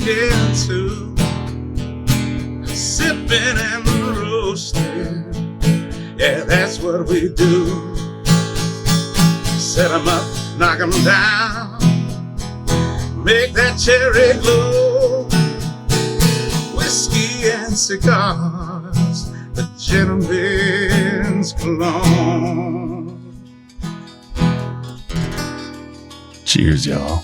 smoking too, sipping and roasting. Yeah, that's what we do. Set 'em up, knock 'em down, make that cherry glow. Whiskey and cigars, the gentleman's cologne. Cheers, y'all.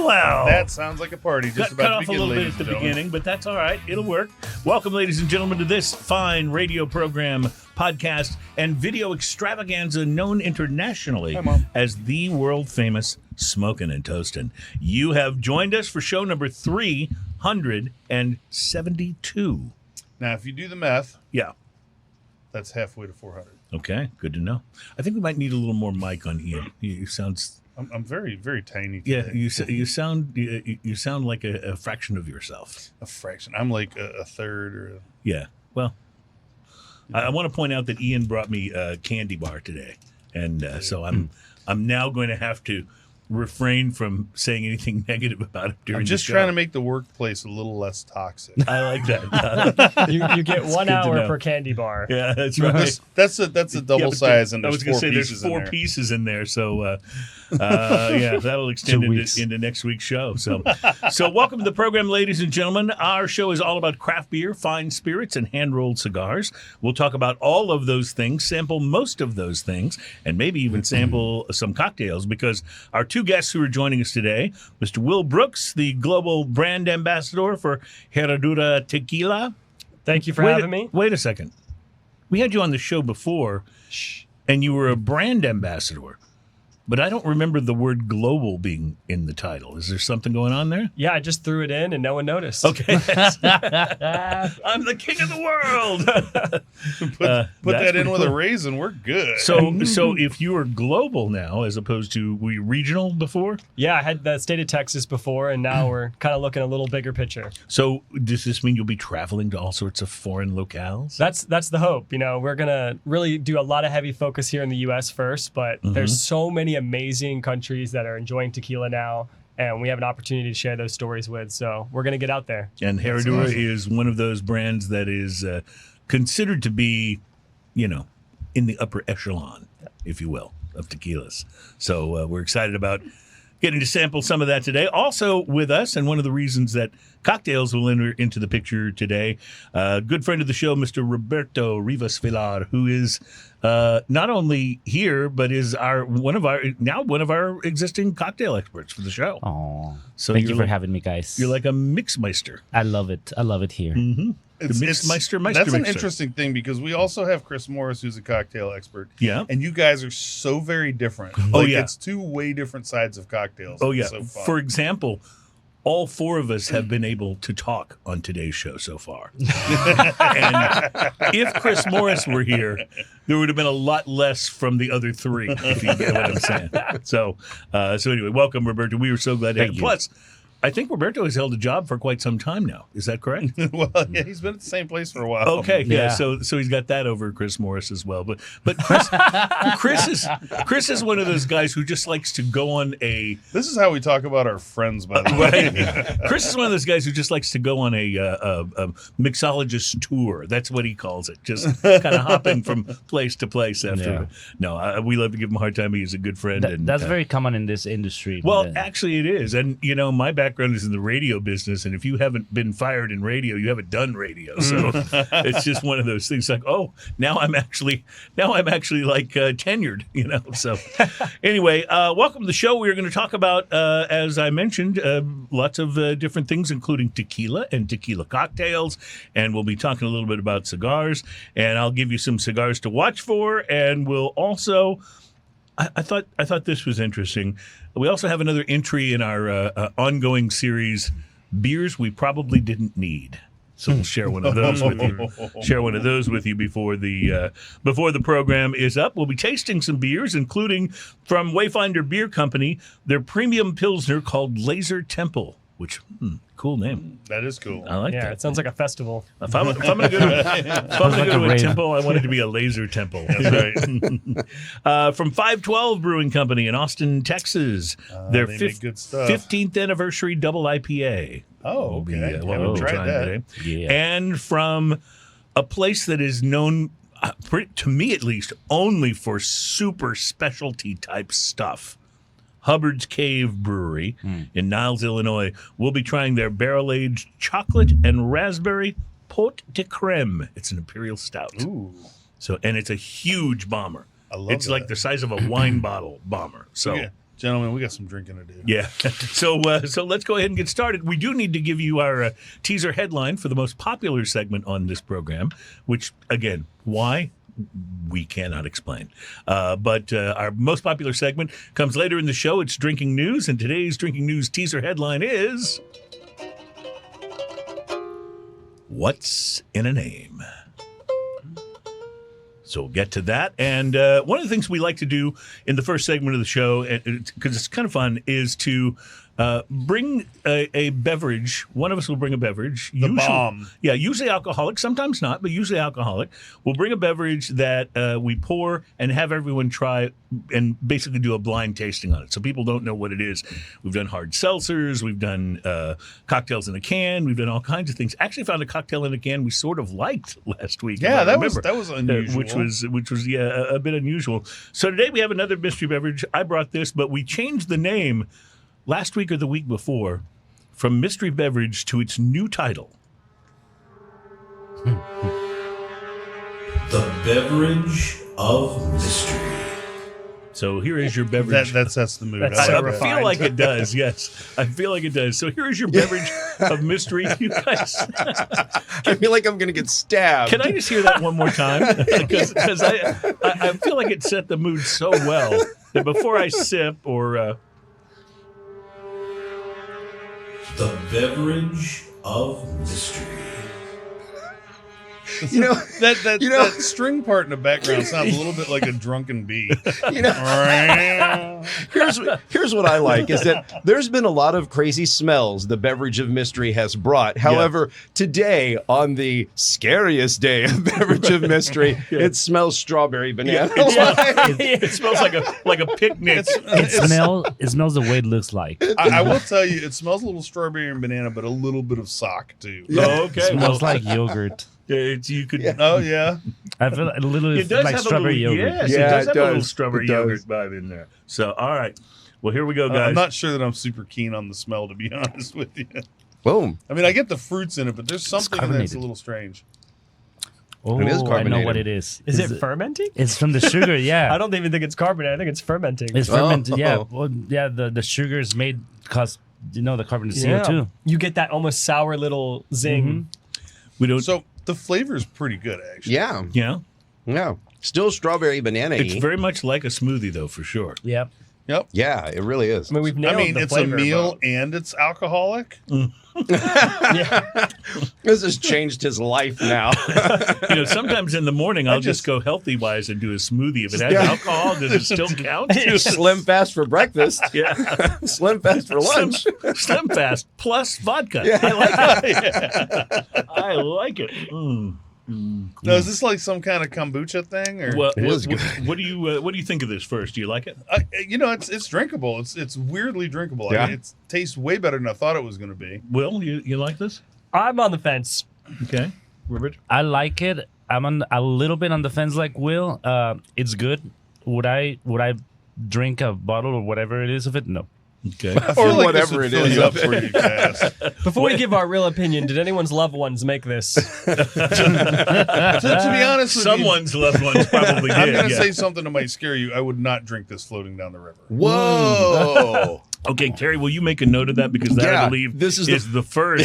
Well. That sounds like a party just about cut to off begin, a little bit ladies at the and gentlemen. beginning, but that's all right. It'll work. Welcome, ladies and gentlemen, to this fine radio program, podcast, and video extravaganza known internationally as the world-famous Smokin' and Toastin'. You have joined us for show number 372. Now, if you do the math, Yeah. that's halfway to 400. Okay, good to know. I think we might need a little more mic on Ian. You sound... I'm very, very tiny Yeah, today. you sound like a fraction of yourself. A fraction. I'm like a third or a... Yeah. Well, I want to point out that Ian brought me a candy bar today, and so I'm now going to have to refrain from saying anything negative about it during I'm just the show. trying to make the workplace a little less toxic. I like that. You get 1 to hour know. per candy bar. Yeah, that's right. That's a double size, and I there's was going to four say there's pieces four in there. pieces in there, so yeah, that'll extend 2 weeks. into next week's show. So welcome to the program, ladies and gentlemen. Our show is all about craft beer, fine spirits, and hand-rolled cigars. We'll talk about all of those things, sample most of those things, and maybe even sample some cocktails, because our two guests who are joining us today, Mr. Will Brooks, the global brand ambassador for Herradura Tequila. Thank you for having me. Wait a second. We had you on the show before, and you were a brand ambassador. But I don't remember the word global being in the title. Is there something going on there? Yeah, I just threw it in and no one noticed. Okay. I'm the king of the world. Put that in pretty with a cool. raisin, we're good. So if you are global now, as opposed to, were you regional before? Yeah, I had the state of Texas before, and now we're kind of looking a little bigger picture. So does this mean you'll be traveling to all sorts of foreign locales? That's the hope. You know, we're going to really do a lot of heavy focus here in the U.S. first, but there's so many amazing countries that are enjoying tequila now, and we have an opportunity to share those stories with. So we're going to get out there. And Herradura is one of those brands that is considered to be, in the upper echelon, if you will, of tequilas. So we're excited about getting to sample some of that today. Also with us, and one of the reasons that cocktails will enter into the picture today, good friend of the show, Mr. Roberto Rivas Vilar, who is not only here, but is one of our existing cocktail experts for the show. Oh, So thank you for like- having me, guys. You're like a mixmeister. I love it. I love it here. The Mixmeister. That's an interesting thing, because we also have Chris Morris, who's a cocktail expert. Yeah. And you guys are so very different. Oh, Like, yeah. It's two way different sides of cocktails. Oh, yeah. It's so fun. For example, all four of us have been able to talk on today's show so far. And if Chris Morris were here, there would have been a lot less from the other three, if you get what I'm saying. So anyway, welcome, Roberto. We were so glad to have Thank you. you. Plus, I think Roberto has held a job for quite some time now. Is that correct? Well, yeah, he's been at the same place for a while. Okay, yeah. Yeah. So he's got that over Chris Morris as well. But Chris is one of those guys who just likes to go on a This is how we talk about our friends, by the way. right. Chris is one of those guys who just likes to go on a mixologist tour. That's what he calls it. Just kind of hopping from place to place after. Yeah. No, we love to give him a hard time. He's a good friend. and That's very common in this industry. well, actually, it is. And, my background is in the radio business. And if you haven't been fired in radio, you haven't done radio. So it's just one of those things like, oh, now I'm actually like tenured, So anyway, welcome to the show. We're going to talk about, as I mentioned, lots of different things, including tequila and tequila cocktails. And we'll be talking a little bit about cigars. And I'll give you some cigars to watch for. And we'll also... I thought this was interesting. We also have another entry in our ongoing series, beers we probably didn't need. So we'll share one of those with you. Share one of those with you before the program is up. We'll be tasting some beers, including from Wayfinder Beer Company, their premium Pilsner called Laser Temple. which cool name. That is cool. I like Yeah, that. it sounds like a festival. If I'm going to go to a temple, I want it to be a laser temple. That's right. From 512 Brewing Company in Austin, Texas. Their they make good stuff. 15th anniversary double IPA. Oh, okay. What Haven't we'll be tried trying that. today. Yeah. And from a place that is known, to me at least, only for super specialty type stuff. Hubbard's Cave Brewery in Niles, Illinois. We'll be trying their barrel-aged chocolate and raspberry pot de creme. It's an Imperial Stout. Ooh, And it's a huge bomber. I love It's that. like the size of a wine bottle bomber. So Yeah. Gentlemen, we got some drinking to do. yeah. So let's go ahead and get started. We do need to give you our teaser headline for the most popular segment on this program, which, again, why? We cannot explain. But our most popular segment comes later in the show. It's Drinking News, and today's Drinking News teaser headline is What's in a Name? So we'll get to that. And one of the things we like to do in the first segment of the show, because it's kind of fun, is to bring a beverage. One of us will bring a beverage. The bomb. Yeah, usually alcoholic, sometimes not, but usually alcoholic. We'll bring a beverage that we pour and have everyone try and basically do a blind tasting on it. So people don't know what it is. We've done hard seltzers. We've done cocktails in a can. We've done all kinds of things. Actually found a cocktail in a can we sort of liked last week. Yeah, if I that was remember. unusual. Which was a bit unusual. So today we have another mystery beverage. I brought this, but we changed the name last week or the week before from mystery beverage to its new title. The Beverage of Mystery. So here is your beverage. That sets the mood. That's I so like I that. refined. feel like it does, yes. I feel like it does. So here is your beverage of mystery. You guys, I feel like I'm going to get stabbed. can I just hear that one more time? Because I feel like it set the mood so well that before I sip or... The Beverage of Mystery. You know, That string part in the background sounds a little bit like a drunken bee. you know, here's what I like is that there's been a lot of crazy smells the beverage of mystery has brought. However, today on the scariest day of beverage of mystery, it smells strawberry banana. It smells like a picnic. It smells the way it looks like. I will tell you, it smells a little strawberry and banana, but a little bit of sock too. Oh, okay. It smells like yogurt. You could. Oh yeah. I feel a little It does like have strawberry a little, yogurt. Yes, Yeah, it does it have a little does. strawberry It does. yogurt vibe in there. So, all right. Well, here we go, guys. I'm not sure that I'm super keen on the smell, to be honest with you. Boom. I mean, I get the fruits in it, but there's something that's carbonated. a little strange. Oh, It is I know carbonated. what it is. Is it fermenting? It's from the sugar, yeah. I don't even think it's carbonated. I think it's fermenting. It's fermented, Oh. yeah. Well, yeah, the sugar is made because, the carbon is CO2. You get that almost sour little zing. We don't. So the flavor is pretty good, actually. Yeah. Yeah. Yeah. Still strawberry banana. It's very much like a smoothie, though, for sure. Yep. Yep. Yeah, it really is. I mean, we've I nailed mean, the it's a flavor, meal but- and it's alcoholic. Yeah. This has changed his life now. Sometimes in the morning I'll just go healthy wise and do a smoothie. If it has Yeah. alcohol, does it still count? Slim fast for breakfast. Yeah. Slim fast for lunch. Slim fast plus vodka. Yeah. I like it. I like it. Now, is this like some kind of kombucha thing, or What, It is what do you think of this first? Do you like it? it's drinkable. It's weirdly drinkable. Yeah. I mean, it tastes way better than I thought it was going to be. Will, you like this? I'm on the fence. Okay. Robert? I like it. I'm on a little bit on the fence like Will. It's good. Would I drink a bottle or whatever it is of it? No. Okay. I feel Or like whatever this it would is. fill you up for you, Cass. Before we give our real opinion, did anyone's loved ones make this? To be honest with Someone's loved ones probably you, I'm did. going to yeah. say something that might scare you. I would not drink this floating down the river. Whoa. Okay, Terry, will you make a note of that? Because that, I Yeah, believe, this is the first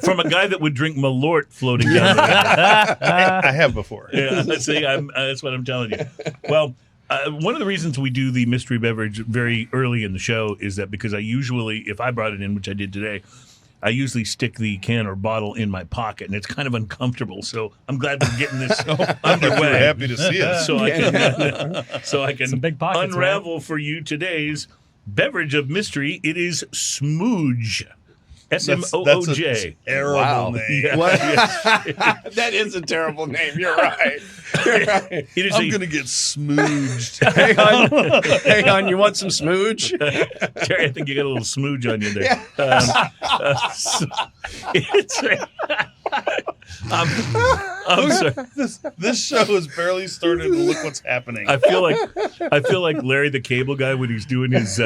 from a guy that would drink Malort floating down the river. I have before. Yeah, see, that's what I'm telling you. Well, one of the reasons we do the mystery beverage very early in the show is that because I usually, if I brought it in, which I did today, I usually stick the can or bottle in my pocket, and it's kind of uncomfortable. So I'm glad we're getting this We're underway. happy to see it. So I can Some big pockets, unravel for you today's beverage of mystery. It is Smooge. SMOOJ. Terrible Wow. name. Yeah. What? That is a terrible name. You're right. You're right. It is I'm gonna get smooched. Hang on. You want some smooge? Terry, I think you got a little smooge on you there. I'm sorry. This show has barely started, and look what's happening. I feel like Larry the Cable Guy when he's doing his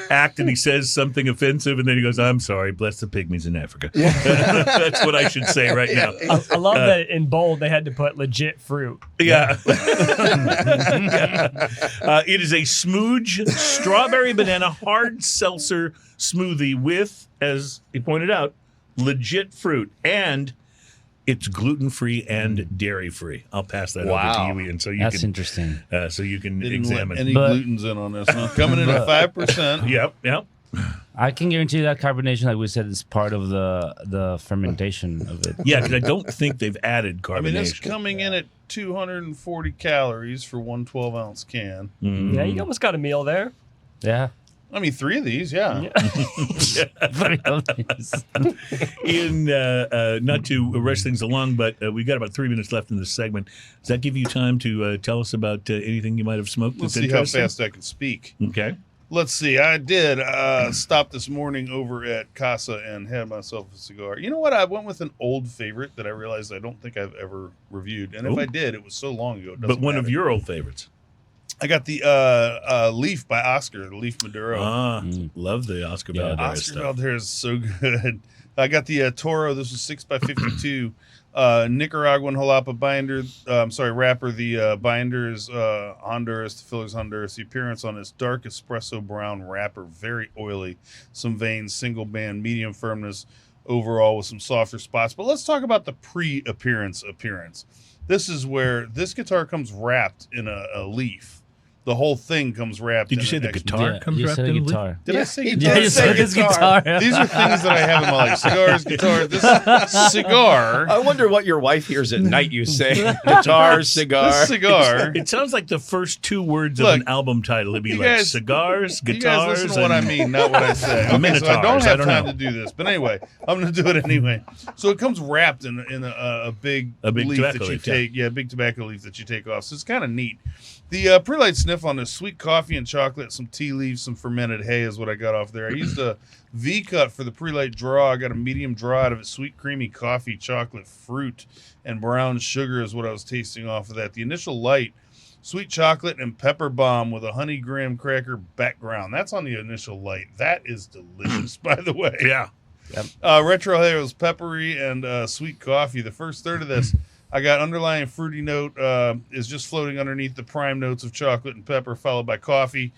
act and he says something offensive and then he goes, "I'm sorry, bless the pygmies in Africa." That's what I should say right now. I love that in bold they had to put legit fruit. Yeah. It is a smooge strawberry banana hard seltzer smoothie with, as he pointed out, legit fruit, and it's gluten-free and dairy-free. I'll pass that over to you, Ian, so you That's can interesting. so you can Didn't examine. let any But- glutens in on this one. Coming in at 5%. Yep. I can guarantee that carbonation, like we said, is part of the fermentation of it. Yeah, because I don't think they've added carbonation. I mean, it's coming in at 240 calories for one 12-ounce can. Yeah, you almost got a meal there. Yeah. I mean, 3 of these, yeah. In not to rush things along, but we got about 3 minutes left in this segment. Does that give you time to tell us about anything you might have smoked? Let's that's see how interesting? fast I can speak. Okay. Let's see. I did stop this morning over at Casa and had myself a cigar. You know what? I went with an old favorite that I realized I don't think I've ever reviewed. And if Ooh. I did, it was so long ago. It But doesn't one of matter. your old favorites. I got the Leaf by Oscar, the Leaf Maduro. Love the Oscar Yeah. Valdez Oscar stuff. Valdez is so good. I got the Toro. This was 6x52. Nicaraguan jalapa binder. Wrapper. The binder is Honduras. The filler's Honduras. The appearance on this dark espresso brown wrapper, very oily. Some veins, single band, medium firmness overall with some softer spots. But let's talk about the pre-appearance appearance. This is where this guitar comes wrapped in a leaf. The whole thing comes wrapped. Did in you say an the extra- guitar Yeah, comes you wrapped said a in a leaf? guitar. Did I say Yeah, guitar? you said his guitar. These are things that I have in my life. Cigars, guitar. This cigar. I wonder what your wife hears at night. You say guitar, cigar. This cigar. It sounds like the first 2 words Look, of an album title. It'd be you like guys- cigars, You guitars. guys listen to what I and- mean, not what I say. Okay, so I Minotaurs, don't I have don't time know. to do this, but anyway, I'm going to do it anyway. So it comes wrapped in a big big leaf tobacco that you leaf, yeah. take. Yeah, big tobacco leaf that you take off. So it's kind of neat. The pre-light sniff on this: sweet coffee and chocolate, some tea leaves, some fermented hay is what I got off there. I used a V cut for the pre-light draw. I got a medium draw out of it. Sweet, creamy coffee, chocolate, fruit, and brown sugar is what I was tasting off of that. The initial light: sweet chocolate and pepper bomb with a honey graham cracker background. That's on the initial light. That is delicious, by the way. Yeah. Retro hay was peppery and sweet coffee. The first third of this, I got underlying fruity note is just floating underneath the prime notes of chocolate and pepper, followed by coffee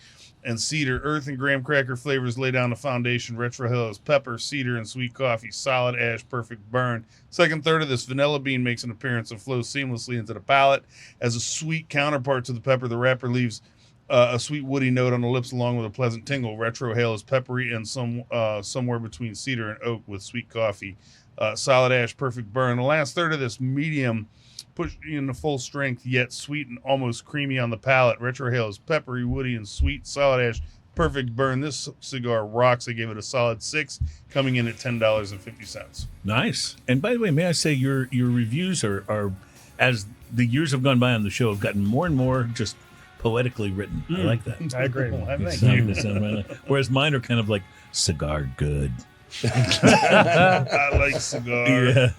and cedar. Earth and graham cracker flavors lay down the foundation. Retro hill is pepper, cedar, and sweet coffee. Solid ash, perfect burn. Second third of this, vanilla bean makes an appearance and flows seamlessly into the palate. As a sweet counterpart to the pepper, the wrapper leaves a sweet woody note on the lips along with a pleasant tingle. Retro hail is peppery and somewhere between cedar and oak with sweet coffee. Solid ash, perfect burn. The last third of this, medium, push into full strength, yet sweet and almost creamy on the palate. Retro hail is peppery, woody, and sweet. Solid ash, perfect burn. This cigar rocks. I gave it a solid 6, coming in at $10.50. Nice. And by the way, may I say your reviews are as the years have gone by on the show, have gotten more and more just poetically written. I like that. I agree. Whereas mine are kind of like cigar good. I like cigar. Yeah.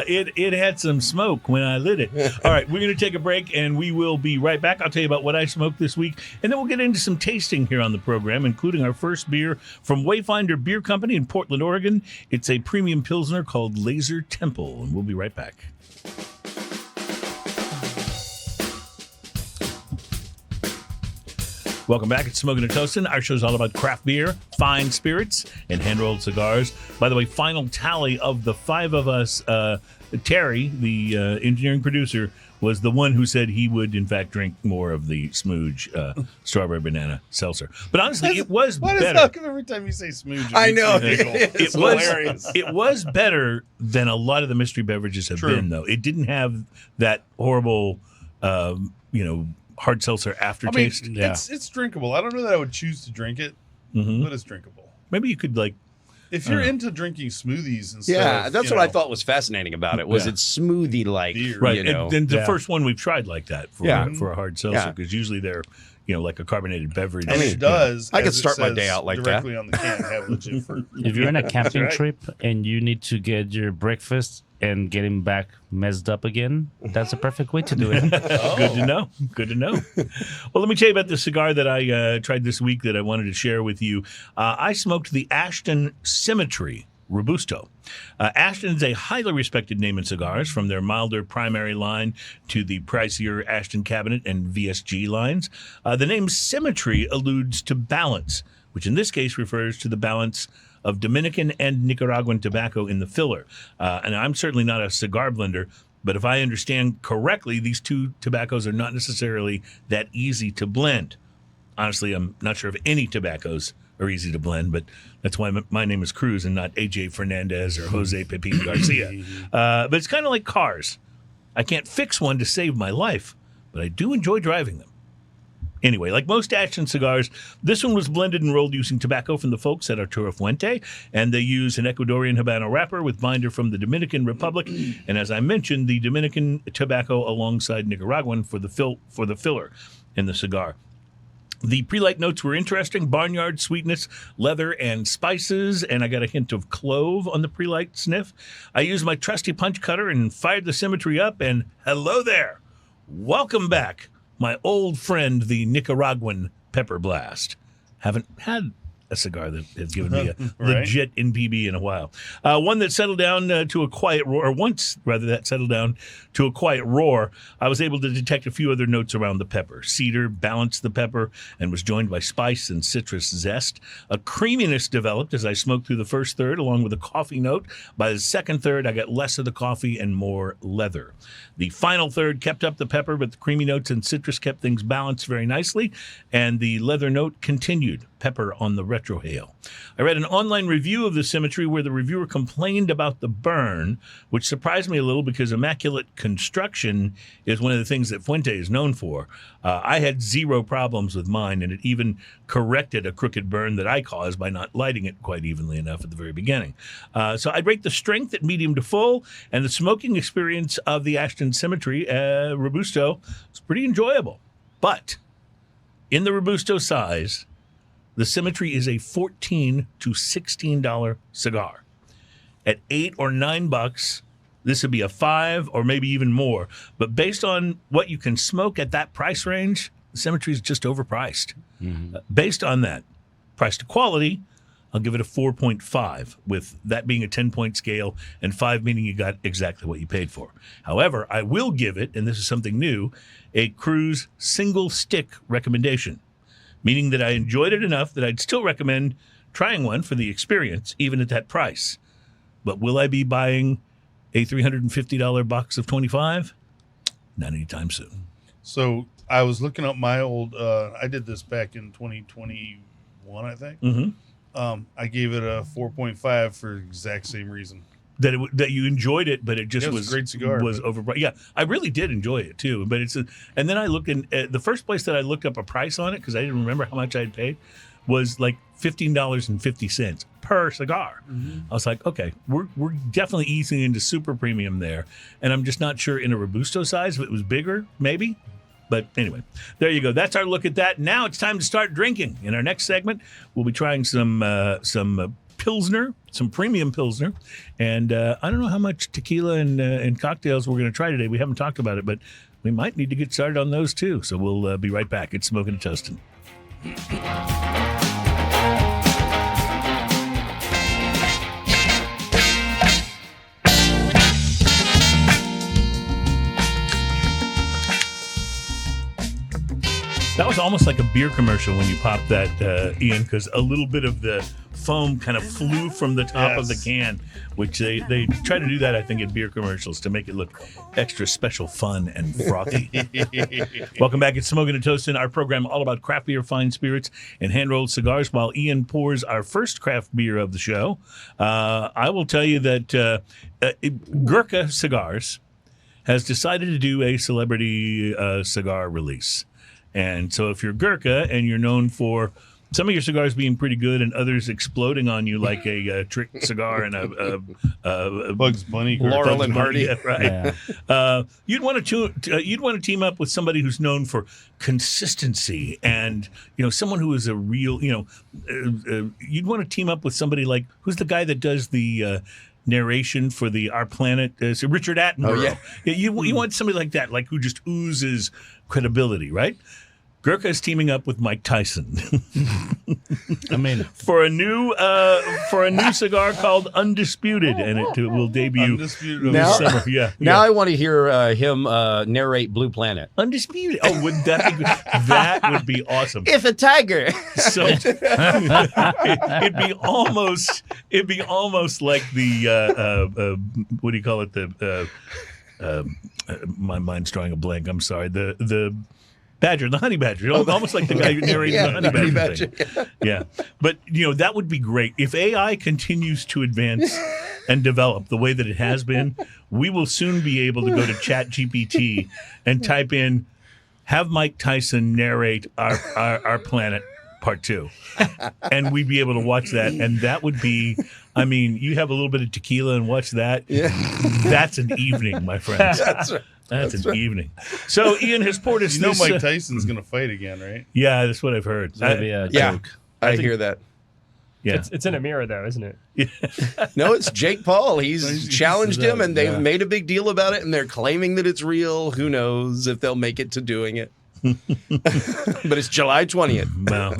It had some smoke when I lit it. All right, we're going to take a break and we will be right back. I'll tell you about what I smoked this week, and then we'll get into some tasting here on the program, including our first beer from Wayfinder Beer Company in Portland, Oregon. It's a premium Pilsner called Laser Temple, and we'll be right back. Welcome back. It's Smoking and Toasting. Our show's all about craft beer, fine spirits, and hand-rolled cigars. By the way, final tally of the 5 of us, Terry, the engineering producer, was the one who said he would, in fact, drink more of the Smooge strawberry banana seltzer. But honestly, it was Why does better. that come every time you say smooge? it I makes know. me giggle? It's hilarious. It was better than a lot of the mystery beverages have True. been, though. It didn't have that horrible, hard seltzer I mean, aftertaste. it's drinkable. I don't know that I would choose to drink it, Mhm. but it's drinkable. Maybe you could If you're into drinking smoothies and stuff, Yeah, that's what I thought was fascinating about it. Was it's smoothie like? Right. You know? And the first one we've tried like that for a hard seltzer, Yeah. because usually they're like a carbonated beverage. And it does. I could as it start my says day out like that. directly on the can. Have legit fruit. If you're on a camping right. trip and you need to get your breakfast and getting back messed up again, that's a perfect way to do it. Good to know. Good to know. Well, let me tell you about the cigar that I tried this week that I wanted to share with you. I smoked the Ashton Symmetry Robusto. Ashton is a highly respected name in cigars, from their milder primary line to the pricier Ashton Cabinet and VSG lines. The name Symmetry alludes to balance, which in this case refers to the balance of Dominican and Nicaraguan tobacco in the filler. And I'm certainly not a cigar blender, but if I understand correctly, these two tobaccos are not necessarily that easy to blend. Honestly, I'm not sure if any tobaccos are easy to blend, but that's why my name is Cruz and not AJ Fernandez or Jose Pepin Garcia. But it's kind of like cars. I can't fix one to save my life, but I do enjoy driving them. Anyway, like most Ashton cigars, this one was blended and rolled using tobacco from the folks at Arturo Fuente, and they use an Ecuadorian Habano wrapper with binder from the Dominican Republic, and as I mentioned, the Dominican tobacco alongside Nicaraguan for the filler in the cigar. The pre-light notes were interesting: barnyard sweetness, leather, and spices, and I got a hint of clove on the pre-light sniff. I used my trusty punch cutter and fired the Symmetry up, and hello there. Welcome back, my old friend, the Nicaraguan Pepper Blast. Haven't had a cigar that has given me a legit NPB in a while. One that settled down to a quiet roar, or once, rather, that settled down to a quiet roar, I was able to detect a few other notes around the pepper. Cedar balanced the pepper and was joined by spice and citrus zest. A creaminess developed as I smoked through the first third, along with a coffee note. By the second third, I got less of the coffee and more leather. The final third kept up the pepper, but the creamy notes and citrus kept things balanced very nicely, and the leather note continued. Pepper on the retrohale. I read an online review of the Symmetry where the reviewer complained about the burn, which surprised me a little because immaculate construction is one of the things that Fuente is known for. I had zero problems with mine, and it even corrected a crooked burn that I caused by not lighting it quite evenly enough at the very beginning. So I'd rate the strength at medium to full, and the smoking experience of the Ashton Symmetry Robusto was pretty enjoyable. But in the Robusto size, the Symmetry is a $14 to $16 cigar. At $8 or $9, this would be a $5 or maybe even more. But based on what you can smoke at that price range, the Symmetry is just overpriced. Based on that price to quality, I'll give it a 4.5, with that being a 10-point scale and 5 meaning you got exactly what you paid for. However, I will give it, and this is something new, a Cruz single stick recommendation, meaning that I enjoyed it enough that I'd still recommend trying one for the experience, even at that price. But will I be buying a $350 box of 25? Not anytime soon. So I was looking up my old. I did this back in 2021, I think. I gave it a 4.5 for the exact same reason. That you enjoyed it, but it just It was a great cigar, was but- overpriced. Yeah, I really did enjoy it too. But and then I looked in the first place that I looked up a price on it, because I didn't remember how much I'd paid, was like $15.50 per cigar. I was like, okay, we're definitely easing into super premium there, and I'm just not sure in a Robusto size if it was bigger, maybe. But anyway, there you go. That's our look at that. Now it's time to start drinking. In our next segment, we'll be trying some Pilsner, some premium Pilsner. And I don't know how much tequila and cocktails we're going to try today. We haven't talked about it, but we might need to get started on those too. So we'll be right back. It's Smoking and Toasting. That was almost like a beer commercial when you popped that, Ian, because a little bit of the foam kind of flew from the top of the can, which they try to do that, I think, in beer commercials to make it look extra special, fun, and frothy. Welcome back. It's Smoking and Toasting, our program all about craft beer, fine spirits, and hand-rolled cigars, while Ian pours our first craft beer of the show. I will tell you that Gurkha Cigars has decided to do a celebrity cigar release. And so if you're Gurkha and you're known for some of your cigars being pretty good and others exploding on you like a trick cigar and a Bugs Bunny. Laurel Bugs and Bunny, Hardy. yeah, right? Yeah. You'd want to team up with somebody who's known for consistency and someone who is a real you'd want to team up with somebody like who's the guy that does the narration for the Our Planet, so Richard Attenborough. Oh, yeah. You want somebody like that, like who just oozes credibility, right? Gurkha is teaming up with Mike Tyson I mean, for a new cigar called Undisputed, and it will debut Undisputed. Now- this summer. Yeah, Now yeah. I want to hear him narrate Blue Planet. Undisputed. Oh, wouldn't that be good? That would be awesome. If a tiger. So it'd be almost like the what do you call it? My mind's drawing a blank. I'm sorry. The badger, the honey badger, almost like the guy narrating Yeah, the honey badger, badger. thing. Yeah, but that would be great if AI continues to advance and develop the way that it has been. We will soon be able to go to ChatGPT and type in, "Have Mike Tyson narrate our Planet Part 2," and we'd be able to watch that, and that would be. I mean, you have a little bit of tequila and watch that. Yeah. That's an evening, my friends. That's right. That's an evening. So Ian has poured us You know this. Mike Tyson's going to fight again, right? Yeah, that's what I've heard. that'd be a Yeah. joke. I think- hear that. Yeah. It's in a mirror, though, isn't it? No, it's Jake Paul. He's He's challenged him, and they've yeah. made a big deal about it, and they're claiming that it's real. Who knows if they'll make it to doing it? But it's July 20th. Wow.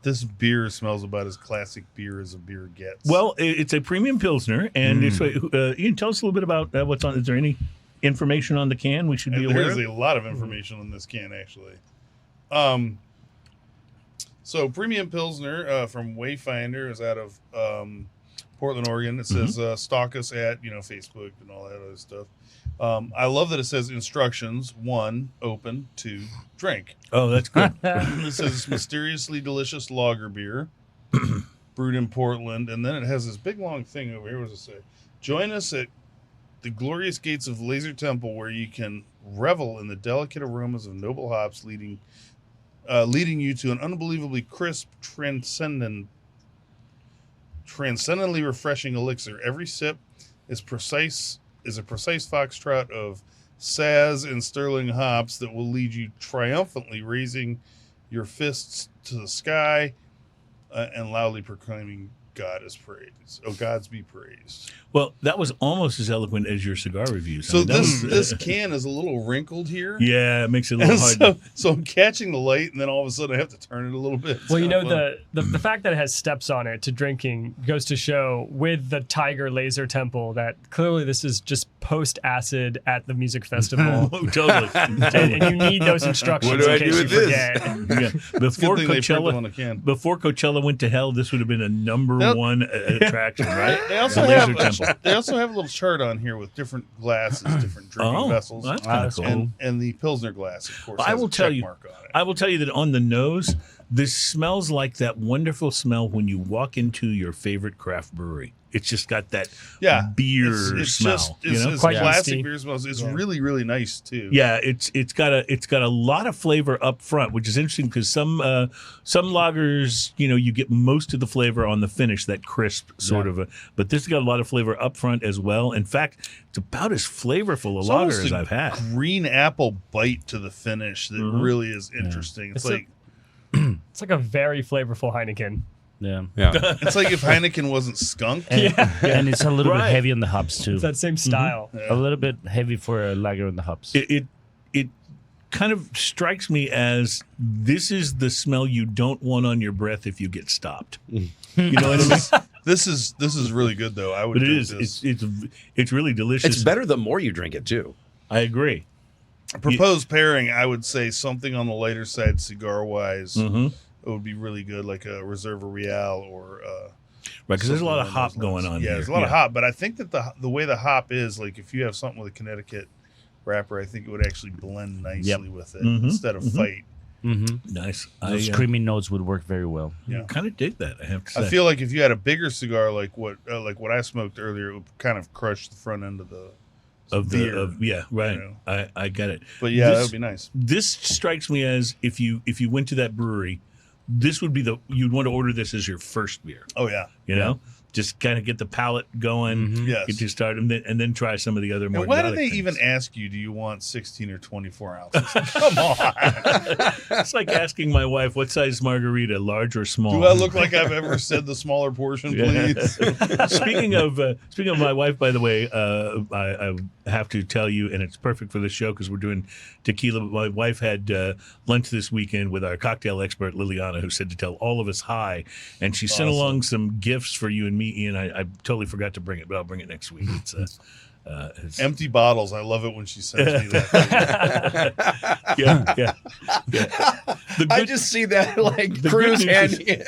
This beer smells about as classic beer as a beer gets. Well, it's a premium Pilsner, and it's Ian, tell us a little bit about what's on. Is there any information on the can we should be aware there's of? a lot of information on this can, actually. So premium Pilsner from Wayfinder is out of Portland, Oregon. It says stalk us at Facebook and all that other stuff. I love that it says instructions: 1, open; 2, drink. Oh, that's good. It says mysteriously delicious lager beer, brewed in Portland, and then it has this big long thing over here. What does it say? Join us at the glorious gates of Laser Temple, where you can revel in the delicate aromas of noble hops, leading you to an unbelievably crisp, transcendently refreshing elixir. Every sip is a precise foxtrot of Saz and Sterling hops that will lead you triumphantly raising your fists to the sky and loudly proclaiming, "God is praised. Oh, God's be praised." Well, that was almost as eloquent as your cigar reviews. So that this can is a little wrinkled here. yeah, it makes it a little hard. So I'm catching the light, and then all of a sudden I have to turn it a little bit. It's Well, kinda fun. the fact that it has steps on it to drinking goes to show with the Tiger Laser Temple that clearly this is just post-acid at the music festival. Oh, totally. and you need those instructions What do in I case do you with this? forget. Yeah. Before thing they print them on Coachella, the can. before Coachella went to hell, this would have been a number Yep. one attraction, right? They also The have Laser Temple. they also have a little chart on here with different glasses, different drinking Oh, vessels, that's kind of cool. and the Pilsner glass, of course. Well, I has will a tell check you- mark on it. I will tell you that on the nose, this smells like that wonderful smell when you walk into your favorite craft brewery. It's just got that beer smell. It's Quite classic yeasty. beer smells. It's really, really nice too. Yeah, it's got a lot of flavor up front, which is interesting because some lagers, you get most of the flavor on the finish, that crisp sort of but this has got a lot of flavor up front as well. In fact, it's about as flavorful a It's lager almost as a I've had. green apple bite to the finish that really is interesting. It's It's like It's like a very flavorful Heineken. Yeah. it's like if Heineken wasn't skunk. And it's a little Right. bit heavy on the hops too. It's that same style. A little bit heavy for a lager on the hops. It kind of strikes me as this is the smell you don't want on your breath if you get stopped. You know what I mean? This is really good though. I would. But it drink is. This. It's really delicious. It's better the more you drink it, too. I agree. Proposed pairing, I would say something on the lighter side, cigar wise. Mm-hmm. It would be really good, like a Reserva Real or Right, because there's a lot of something along hop those going lines. on Yeah, here. there's a lot of hop, but I think that the way the hop is, like if you have something with a Connecticut wrapper, I think it would actually blend nicely with it Mm-hmm. instead of fight. Nice. Those creamy notes would work very well. Yeah. kind of dig that, I have to say. I feel like if you had a bigger cigar like what I smoked earlier, it would kind of crush the front end of the beer. Right. know. I get it. But yeah, This- that would be nice. This strikes me as if you went to that brewery, this would be you'd want to order this as your first beer. Oh yeah. You know, just kind of get the palate going, Yes. get you started, and then try some of the other more. And why do exotic they things. even ask you? Do you want 16 or 24 ounces? Come on. It's like asking my wife what size margarita, large or small. Do I look like I've ever said the smaller portion, please? Speaking of my wife, by the way, I have to tell you, and it's perfect for this show because we're doing tequila. But my wife had lunch this weekend with our cocktail expert Liliana, who said to tell all of us hi, and she sent along some gifts for you and me, Ian. I totally forgot to bring it, but I'll bring it next week. It's Empty bottles. I love it when she sends me that. yeah. I just see that like the Cruz good news handing it.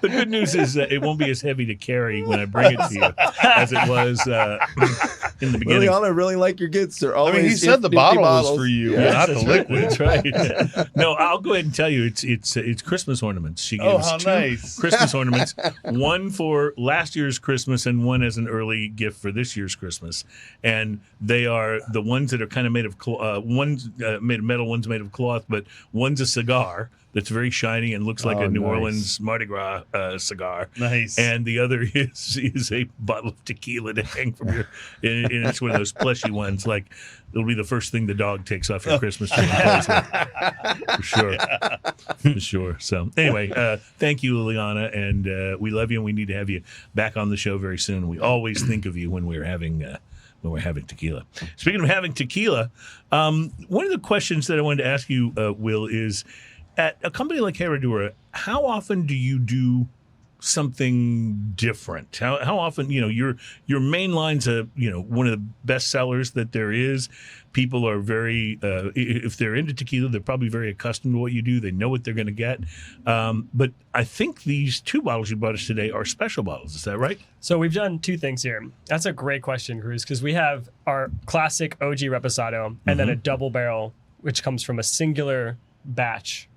The good news is that it won't be as heavy to carry when I bring it to you as it was in the beginning. Liliana, I really like your gifts. They're I always mean, he said the empty bottle bottles. was for you, Yeah. not the That's liquid. That's right. No, I'll go ahead and tell you, it's Christmas ornaments. She gave Oh, us how 2 nice. Christmas ornaments, one for last year's Christmas and one as an early gift for this year's Christmas. And they are the ones that are kind of made of one's made of metal, one's made of cloth, but one's a cigar that's very shiny and looks like Oh, a New nice. Orleans Mardi Gras cigar. Nice. And the other is a bottle of tequila to hang from your, and it's one of those plushy ones. Like it'll be the first thing the dog takes off your Christmas tree. And plays with. For sure, for sure. So anyway, thank you, Liliana, and we love you, and we need to have you back on the show very soon. We always think of you when we're having tequila. Speaking of having tequila, one of the questions that I wanted to ask you, Will, is at a company like Herradura, how often do you do something different? How often, your main line's one of the best sellers that there is. People are very, if they're into tequila, they're probably very accustomed to what you do. They know what they're going to get. But I think these 2 bottles you brought us today are special bottles. Is that right? So we've done 2 things here. That's a great question, Cruz, because we have our classic OG Reposado and then a double barrel, which comes from a singular batch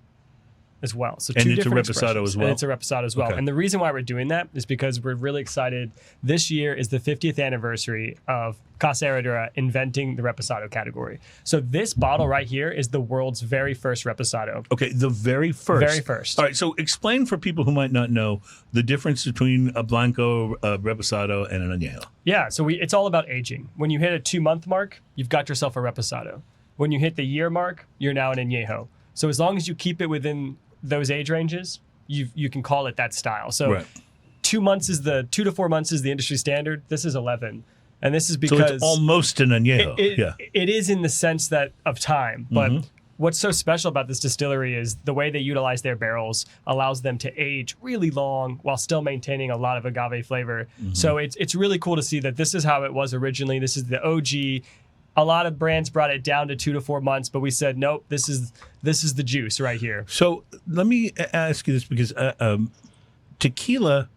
as well. So And 2 it's a different Reposado expressions. as well? And it's a Reposado as well. Okay. And the reason why we're doing that is because we're really excited. This year is the 50th anniversary of Casa Herradura inventing the Reposado category. So this bottle right here is the world's very first Reposado. Okay, the very first. Very first. All right, so explain for people who might not know the difference between a Blanco, a Reposado, and an Añejo. Yeah, so it's all about aging. When you hit a 2-month mark, you've got yourself a Reposado. When you hit the year mark, you're now an Añejo. So as long as you keep it within those age ranges, you can call it that style. So Right. 2 to 4 months is the industry standard. This is 11. And this is because So it's almost an Añejo. Yeah. it is in the sense that of time, but what's so special about this distillery is the way they utilize their barrels allows them to age really long while still maintaining a lot of agave flavor. So it's really cool to see that this is how it was originally. This is the OG. A lot of brands brought it down to 2 to 4 months, but we said, nope, this is the juice right here. So let me ask you this because tequila,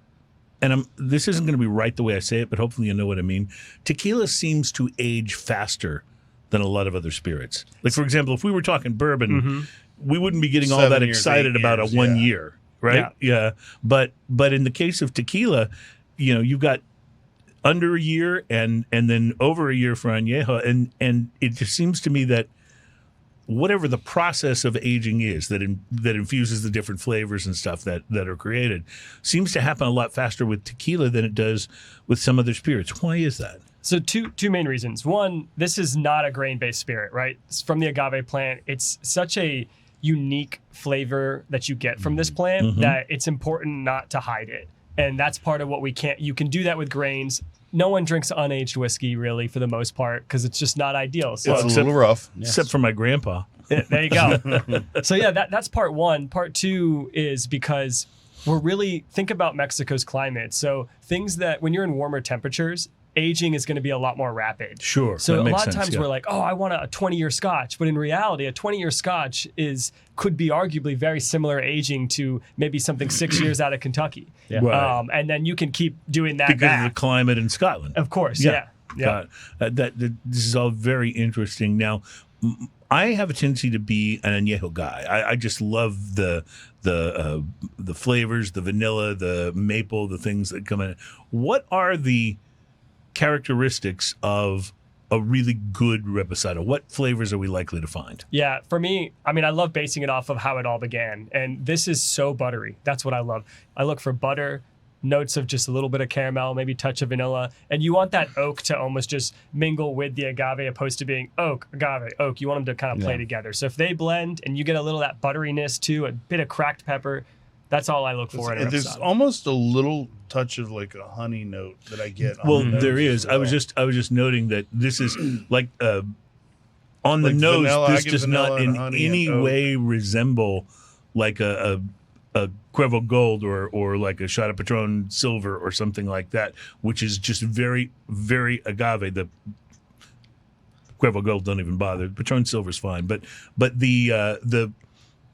and this isn't going to be right the way I say it, but hopefully you know what I mean. Tequila seems to age faster than a lot of other spirits. Like, for example, if we were talking bourbon, we wouldn't be getting all 7 that years, excited 8 about years, a 1 yeah. year, right? Yeah. But in the case of tequila, you've got under a year and then over a year for Añejo. And it just seems to me that whatever the process of aging is that infuses the different flavors and stuff that are created seems to happen a lot faster with tequila than it does with some other spirits. Why is that? So two main reasons. One, this is not a grain-based spirit, right? It's from the agave plant. It's such a unique flavor that you get from this plant that it's important not to hide it. And that's part of what you can do that with grains. No one drinks unaged whiskey, really, for the most part, because it's just not ideal. So It's a little rough. Except for my grandpa. there you go. So yeah, that's part one. Part two is because we're really think about Mexico's climate. So things that when you're in warmer temperatures, aging is going to be a lot more rapid. Sure. So that a makes lot of sense, times yeah. we're like, oh, I want a 20-year Scotch. But in reality, a 20-year Scotch could be arguably very similar aging to maybe something 6 years out of Kentucky. Yeah. Right. And then you can keep doing that because of back. the climate in Scotland. Of course, yeah. This is all very interesting. Now, I have a tendency to be an añejo guy. I just love the flavors, the vanilla, the maple, the things that come in. What are the characteristics of a really good reposado? What flavors are we likely to find? Yeah, for me, I mean, I love basing it off of how it all began. And this is so buttery. That's what I love. I look for butter, notes of just a little bit of caramel, maybe touch of vanilla. And you want that oak to almost just mingle with the agave opposed to being oak, agave, oak. You want them to kind of play together. So if they blend and you get a little of that butteriness too, a bit of cracked pepper, that's all I look for in a There's reposado. almost a little touch of like a honey note that I get. On Well, the nose there as is. well. I was just noting that this is like on the Like nose. vanilla, I This get does not vanilla in and honey any and oak. way resemble like a Cuervo Gold or like a shot of Patron Silver or something like that, which is just very, very agave. The Cuervo Gold don't even bother. Patron Silver's fine, but the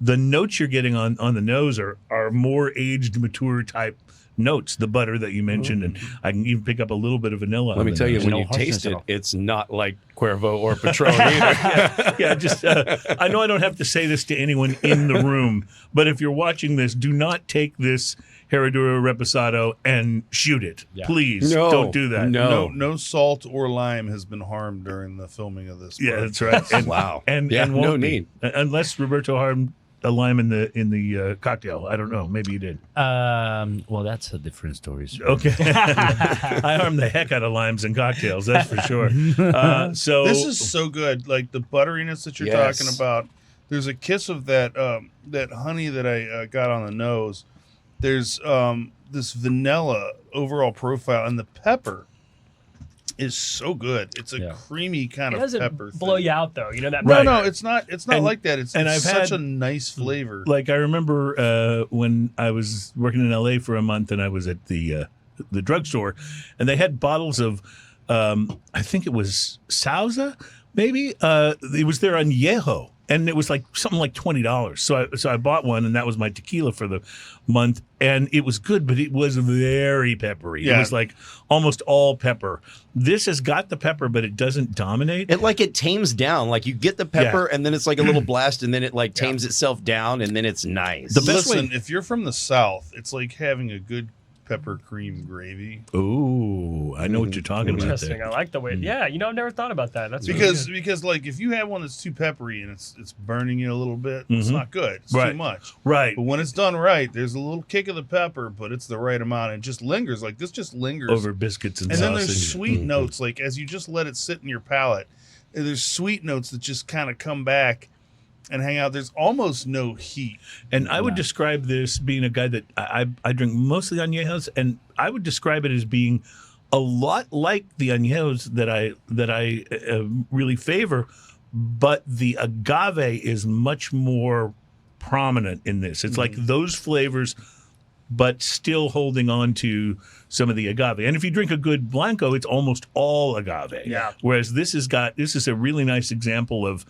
notes you're getting on the nose are more aged, mature type notes. The butter that you mentioned, and I can even pick up a little bit of vanilla. Let on me the tell you, nose. when No you harshness taste at it, all. it's not like Cuervo or Patron either. Yeah, just I know I don't have to say this to anyone in the room, but if you're watching this, do not take this Herradura Reposado and shoot it. Yeah. Please No, don't do that. no. No salt or lime has been harmed during the filming of this. Yeah, part. that's right. And, Wow. And, Yeah, and won't no be. need. Unless Roberto harmed a lime in the cocktail. I don't know. Maybe you did. Well, that's a different story. sir. Okay. I harmed the heck out of limes in cocktails. That's for sure. So This is so good. Like the butteriness that you're Yes. talking about. There's a kiss of that that honey that I got on the nose. There's this vanilla overall profile, and the pepper is so good. It's a Yeah. creamy kind It of doesn't pepper. blow thing. you out though. You know that. Right. No, it's not. It's not And- like that. It's and it's I've such had- a nice flavor. like I remember when I was working in LA for a month and I was at the drugstore and they had bottles of I think it was Sauza, maybe. It was their añejo. And it was like something like $20. So I bought one, and that was my tequila for the month. And it was good, but it was very peppery. It Yeah. was like almost all pepper. This has got the pepper, but it doesn't dominate. It tames down. Like you get the pepper, and then it's like a little blast, and then it like tames itself down, and then it's nice. The best Listen, way- if you're from the South, it's like having a good pepper cream gravy. Ooh, I know what you're talking about Interesting. there. I like the way. Yeah, you know, I've never thought about that. That's really Because like if you have one that's too peppery and it's burning you a little bit, it's Mhm. not good. It's Right. too much. Right. But when it's done right, there's a little kick of the pepper, but it's the right amount and it just lingers. Like this just lingers. Over biscuits and and then sausage. there's sweet notes, like as you just let it sit in your palate, there's sweet notes that just kind of come back and hang out. There's almost no heat. And I would describe this being a guy that I drink mostly añejos, and I would describe it as being a lot like the añejos that I really favor, but the agave is much more prominent in this. It's like those flavors, but still holding on to some of the agave. And if you drink a good Blanco, it's almost all agave. Yeah. Whereas this is a really nice example of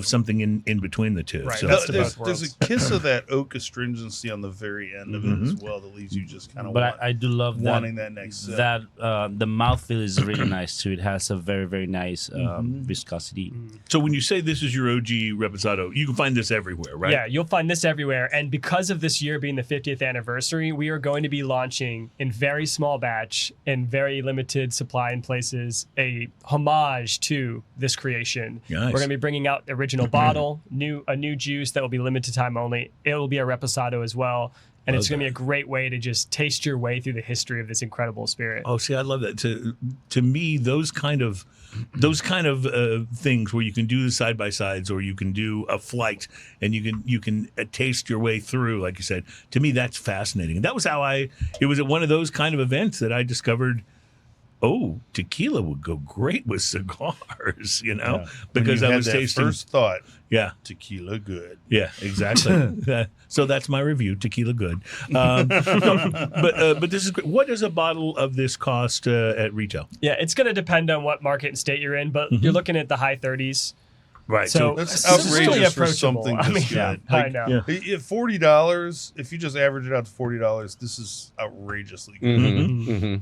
something in between the two. Right, So, that's the There's, both there's worlds. a kiss of that oak astringency on the very end of it as well that leaves you just kind of But I do love that. wanting that next sip. That the mouthfeel is really nice too. It has a very very nice viscosity. So when you say this is your OG Reposado, you can find this everywhere, right? Yeah, you'll find this everywhere. And because of this year being the 50th anniversary, we are going to be launching in very small batch and very limited supply in places a homage to this creation. Nice. We're going to be bringing out the original bottle, a new juice that will be limited time only. It will be a Reposado as well. And it's going to be a great way to just taste your way through the history of this incredible spirit. Oh, see, I love that. To me, those kind of things where you can do the side by sides, or you can do a flight, and you can taste your way through, like you said. To me, that's fascinating. And that was how it was at one of those kind of events that I discovered. Oh, tequila would go great with cigars, because When I you had was that tasting. first thought, Yeah, tequila good. yeah, exactly. So that's my review. Tequila good. But this is great. What does a bottle of this cost at retail? Yeah, it's going to depend on what market and state you're in, but you're looking at the high 30s. Right. So That's this is really outrageous for approachable. something I this mean, good. I Like, know. Yeah. At $40, if you just average it out to $40, this is outrageously good. Mhm, mhm.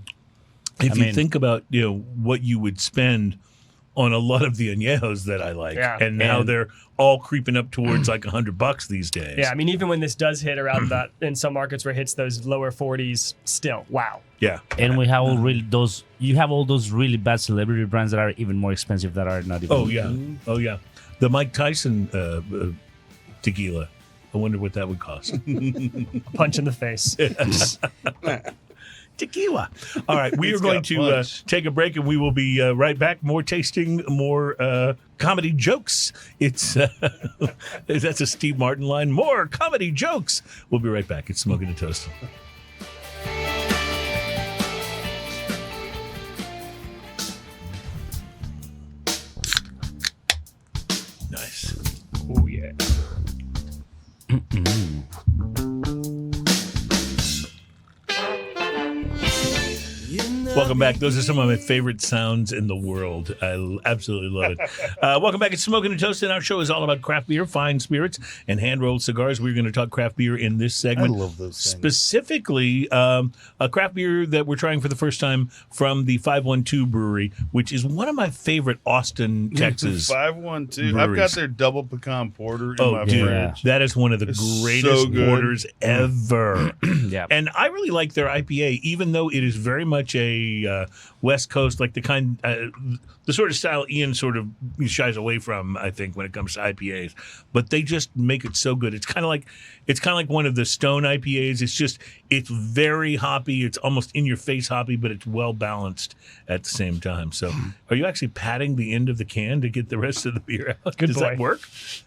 if I you mean- think about what you would spend on a lot of the añejos that I like, Yeah. and now they're all creeping up towards like $100 these days. Yeah, I mean, even when this does hit around that, in some markets where it hits those lower 40s, still, wow. Yeah. And we have all really those. You have all those really bad celebrity brands that are even more expensive that are not even. Oh yeah. Oh yeah. The Mike Tyson tequila. I wonder what that would cost. Punch in the face. Tequila. All right, we are It's going got to punch. take a break, and we will be right back. More tasting, more comedy jokes. It's that's a Steve Martin line. More comedy jokes. We'll be right back. It's Smoking and Toasting. Nice. Oh, yeah. Welcome back. Those are some of my favorite sounds in the world. I absolutely love it. Welcome back. It's Smoking and Toasting. Our show is all about craft beer, fine spirits, and hand-rolled cigars. We're going to talk craft beer in this segment. I love those things. Specifically, a craft beer that we're trying for the first time from the 512 Brewery, which is one of my favorite Austin, Texas. 512. I've got breweries. their double pecan porter in Oh, my dude, fridge. that is one of the It's greatest so good. orders ever. Yeah. And I really like their IPA, even though it is very much a West Coast, like the sort of style Ian sort of shies away from, I think, when it comes to IPAs. But they just make it so good. It's kind of like one of the Stone IPAs. It's very hoppy. It's almost in your face hoppy, but it's well balanced at the same time. So, are you actually patting the end of the can to get the rest of the beer out? Good Does that boy. work?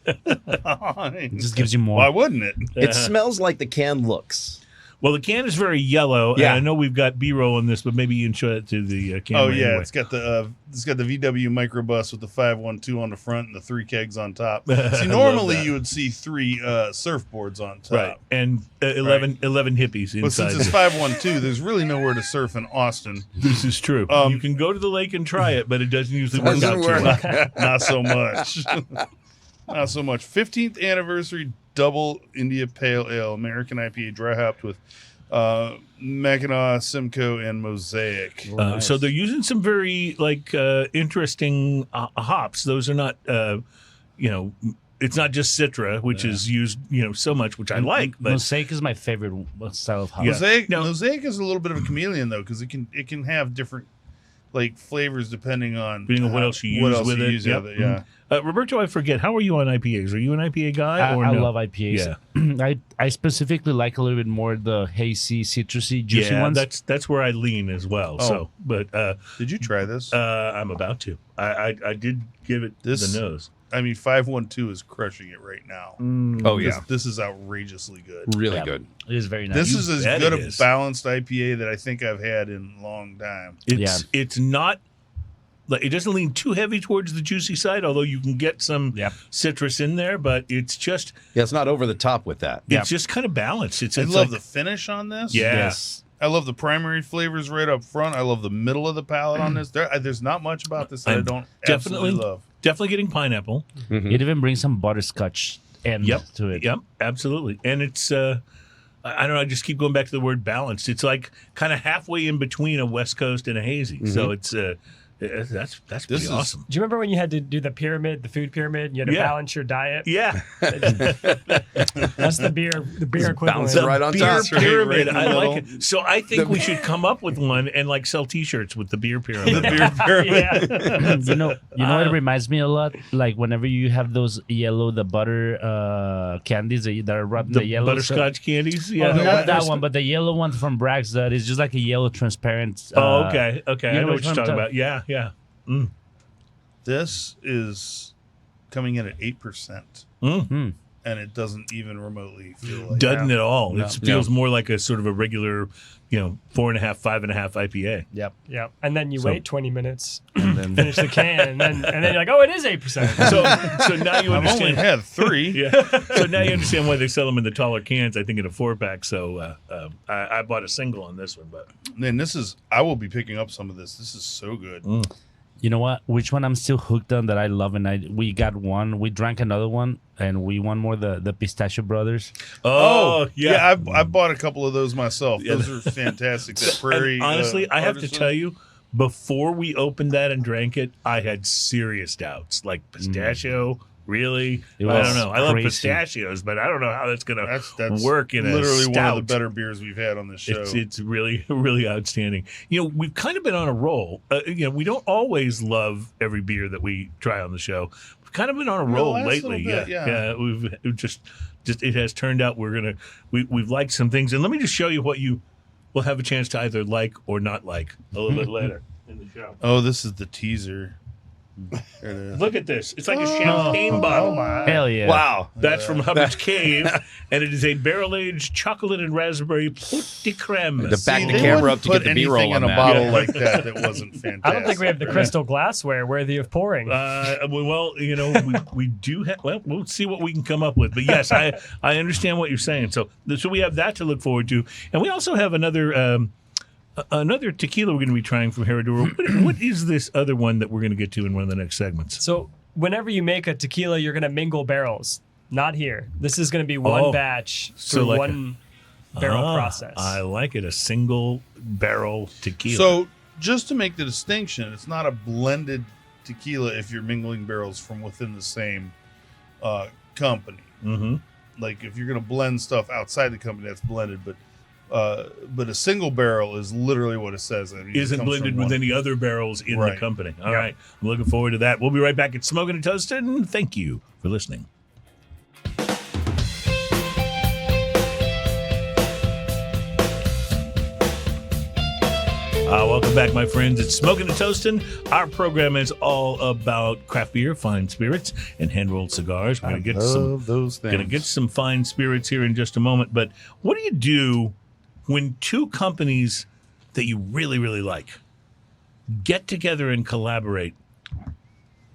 It just gives you more. Why wouldn't it? It smells like the can looks. Well, the can is very yellow. Yeah. And I know we've got B-roll on this, but maybe you can show it to the camera. Oh yeah, anyway. it's got the VW microbus with the 512 on the front and the 3 kegs on top. See, normally that. you would see 3 surfboards on top. Right, and 11 hippies But inside. since it's 512, there's really nowhere to surf in Austin. This is true. You can go to the lake and try it, but it doesn't usually work out too well. Not so much. Not so much. 15th anniversary double India Pale Ale, American IPA, dry hopped with Mackinac, Simcoe, and Mosaic. So they're using some very interesting hops. Those are not, it's not just Citra, which is used, so much, which I like. But Mosaic is my favorite style of house. Yeah. Mosaic, No. Mosaic is a little bit of a chameleon though, because it can have different flavors depending on what else you use with it. Yep. Yeah. Roberto, I forget. How are you on IPAs? Are you an IPA guy? I no? love IPAs. Yeah. I specifically like a little bit more the hazy, citrusy, juicy Yeah, ones. that's where I lean as well. Oh. So, but Did you try this? I'm about to. I did give it This- the nose. I mean, 512 is crushing it right now. Oh yeah, This is outrageously good. really Yeah. good. It is very nice. This is as bet good it a is. balanced IPA that I think I've had in a long time. It's not like it doesn't lean too heavy towards the juicy side, although you can get some Yep. citrus in there, but it's just Yeah, it's not over the top with that. it's just kind of balanced. It's I it's love like- the finish on this. Yeah. Yes. I love the primary flavors right up front. I love the middle of the palate on this. There's not much about this that I I'm don't definitely absolutely love. definitely getting pineapple. It even brings some butterscotch end to it. Yep, absolutely. And it's I don't know, I just keep going back to the word balanced. It's like kind of halfway in between a West Coast and a hazy. So it's that's This pretty is- awesome. Do you remember when you had to do the pyramid, the food pyramid? You had to Yeah. balance your diet. Yeah. That's the beer equivalent. Bouncing right on beer top. pyramid. Right in the I like middle. it. So I think we should come up with one and sell T-shirts with the beer pyramid. The beer pyramid. Yeah. you know what it reminds me a lot? Like whenever you have those the butter candies that are wrapped in the the yellow butterscotch candies. Yeah, Yeah. not that one, but the yellow one from Bragg's that is just like a yellow transparent. Oh, okay. you I know what which you're one I'm talking about. Yeah, yeah. This is coming in at 8%, Mm. and it doesn't even remotely feel like Doesn't that. at all. No. It feels more like a sort of a regular, 4.5, 5.5 IPA. Yep. Yeah. And then you So- wait 20 minutes, And then finish the can, and then you're like, oh, it is 8%. So now you I've only understand. had 3. Yeah. So now you understand why they sell them in the taller cans. I think in a 4-pack. So I bought a single on this one, but And I will be picking up some of this. This is so good. you know what? Which one I'm still hooked on that I love, and we got one. We drank another one, and we won more the Pistachio Brothers. I bought a couple of those myself. Those are fantastic. That Prairie. And honestly, I have to artisan. tell you, before we opened that and drank it, I had serious doubts. Like pistachio, really? I don't know. I love crazy. pistachios, but I don't know how that's going to That's work in a literally stout. one of the better beers we've had on this show. It's really, really outstanding. We've kind of been on a roll. We don't always love every beer that we try on the show. We've kind of been on a roll lately. Yeah. We've just it has turned out we've liked some things. And let me just show you what you will have a chance to either like or not like a little bit later in the show. Oh, this is the teaser. There it is. Look at this. It's like a champagne bottle. Hell yeah. Wow. That's from Hubbard's Cave, and it is a barrel-aged chocolate and razzberry pot de creme. To back the They camera wouldn't up to get put the B-roll anything on in a that. bottle like that wasn't fantastic. I don't think we have the right? crystal glassware worthy of pouring. We do have. Well, we'll see what we can come up with. But yes, I understand what you're saying. So we have that to look forward to, and we also have another tequila we're going to be trying from Herradura. What is this other one that we're going to get to in one of the next segments? So whenever you make a tequila, you're going to mingle barrels. Not here. This is going to be one batch through like one barrel process. I like it. A single barrel tequila. So just to make the distinction, it's not a blended tequila if you're mingling barrels from within the same company. Mm-hmm. Like if you're going to blend stuff outside the company, that's blended. But a single barrel is literally what it says. I mean, it Isn't comes blended from with one- any other barrels in the Right. company. All right. I'm looking forward to that. We'll be right back at Smoking and Toasting. Thank you for listening. Welcome back, my friends. It's Smoking and Toasting. Our program is all about craft beer, fine spirits, and hand-rolled cigars. We're going to get those things. Going to get some fine spirits here in just a moment. But what do you do when two companies that you really, really like get together and collaborate,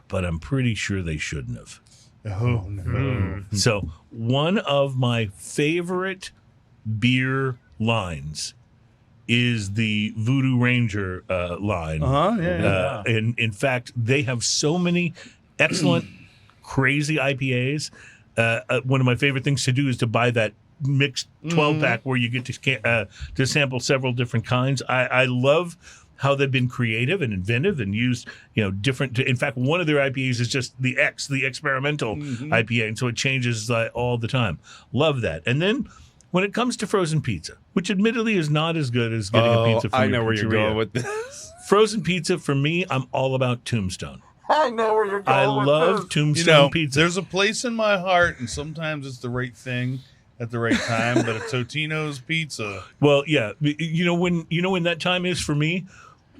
but I'm pretty sure they shouldn't have? Oh no! So one of my favorite beer lines is the Voodoo Ranger line. Yeah. And in fact, they have so many excellent, crazy IPAs. One of my favorite things to do is to buy that mixed 12-pack where you get to sample several different kinds. I love how they've been creative and inventive and used, different. In fact, one of their IPAs is just the experimental IPA, and so it changes all the time. Love that. And then when it comes to frozen pizza, which admittedly is not as good as getting a pizza from I your know where you're pizzeria. going with this. Frozen pizza, for me, I'm all about Tombstone. I know where you're going I love Tombstone pizza. There's a place in my heart, and sometimes it's the right thing at the right time. But a Totino's pizza. Well, yeah, when that time is for me,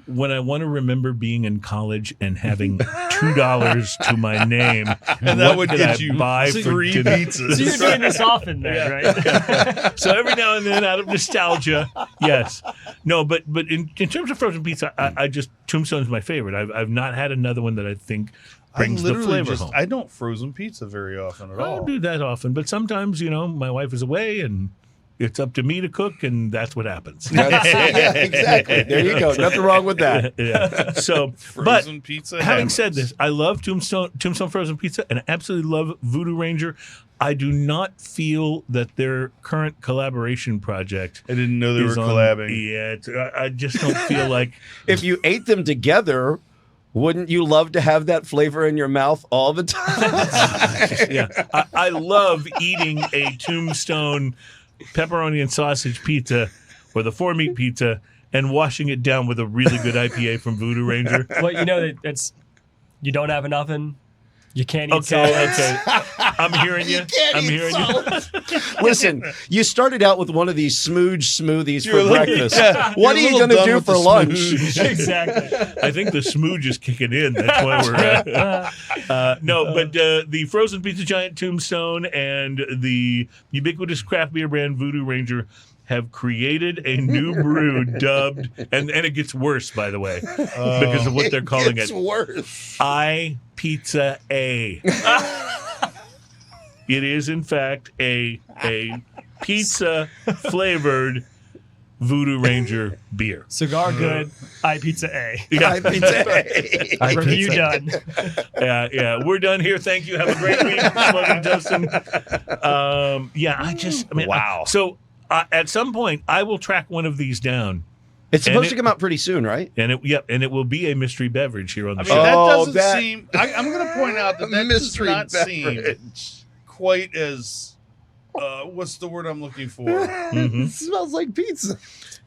when I want to remember being in college and having $2 to my name, And that what would could get I you buy for 3 dinner? pizzas. So you're doing this often then, right? So every now and then, out of nostalgia, yes. No, but in terms of frozen pizza, I just Tombstone's my favorite. I've not had another one that I think brings the flavor home. I don't frozen pizza very often at I all. don't do that often, but sometimes my wife is away and it's up to me to cook, and that's what happens. Yeah, exactly. There you go. Nothing wrong with that. Yeah. So, but Frozen pizza. having hammers. said this, I love Tombstone frozen pizza, and I absolutely love Voodoo Ranger. I do not feel that their current collaboration project I didn't know they were is on- collabing. Yeah, I just don't feel like. If you ate them together, wouldn't you love to have that flavor in your mouth all the time? Yeah, I love eating a Tombstone pepperoni and sausage pizza or the 4-meat pizza and washing it down with a really good IPA from Voodoo Ranger. Well, it's you don't have an oven. You can't eat solids. Okay. I'm hearing you. I'm hearing you. Listen, you started out with one of these smooge smoothies You're for a little- breakfast. yeah, What are you're a you little going to done do with for the lunch? smooge. Exactly. I think the smooge is kicking in. That's why we're but the frozen pizza giant Tombstone and the ubiquitous craft beer brand Voodoo Ranger have created a new brew dubbed, and it gets worse, by the way, because of what they're calling It's it. worse. I Pizza A. It is in fact a pizza flavored Voodoo Ranger beer. Cigar good. Pizza A. I pizza. Review done. Yeah, we're done here. Thank you. Have a great week. Smoking and Toasting. Wow. So at some point, I will track one of these down It's supposed to come out pretty soon, right? And it will be a mystery beverage here on the I mean, show. that Oh, doesn't seem. I'm going to point out that does Mystery not seem beverage. quite as. What's the word I'm looking for? It smells like pizza.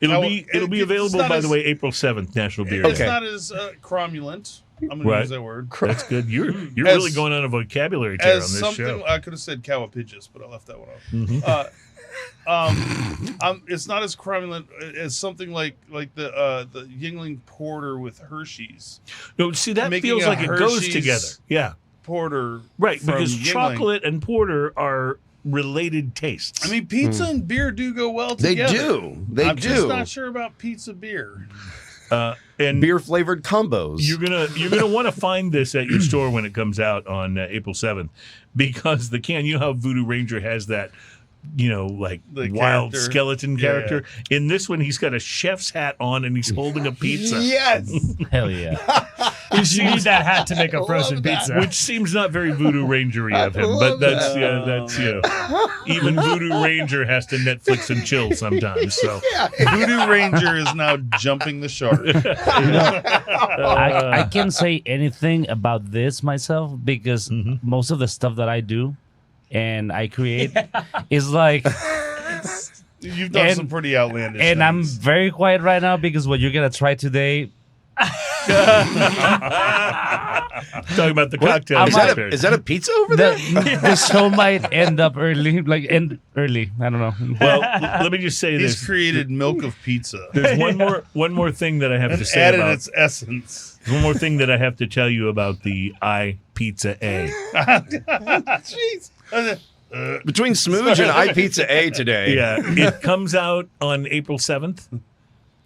It'll How- be it's available, not by as- the way, April 7th, National Beer It's Day. not as cromulent. I'm going to Right. use that word. That's good. You're As- really going on a vocabulary tear on As this something show. I could have said cowapidgeous, but I left that one off. Mhm. It's not as cromulent as something like the Yingling Porter with Hershey's No, see, that making feels a like it goes Hershey's together. Yeah, Porter, right. from Because Yuengling. chocolate and porter are related tastes. I mean, pizza and beer do go well They together. do. They I'm do. just not sure about pizza beer. and Beer flavored combos. you're gonna want to find this at your store when it comes out on April 7th, because the can. You know how Voodoo Ranger has that, like The wild character. skeleton Yeah, character. In this one, he's got a chef's hat on and he's holding a pizza. Yes. Hell yeah. You need that hat to make a frozen pizza. Which seems not very Voodoo Ranger-y of him, but that's even Voodoo Ranger has to Netflix and chill sometimes. So Voodoo Ranger is now jumping the shark. I can't say anything about this myself because most of the stuff that I do and I create is like, You've done And- some pretty outlandish and I'm things. very quiet right now because what you're gonna try today, talking about the cocktail. I'm Is not- that a pizza over there? the show might end up early, end early. I don't know. Well, let me just say He's this. created milk of pizza. There's one more thing that I have to And say added about. its essence. One more thing that I have to tell you about the iPizza A. Jeez. Between Smooge and iPizza A today. Yeah, it comes out on April 7th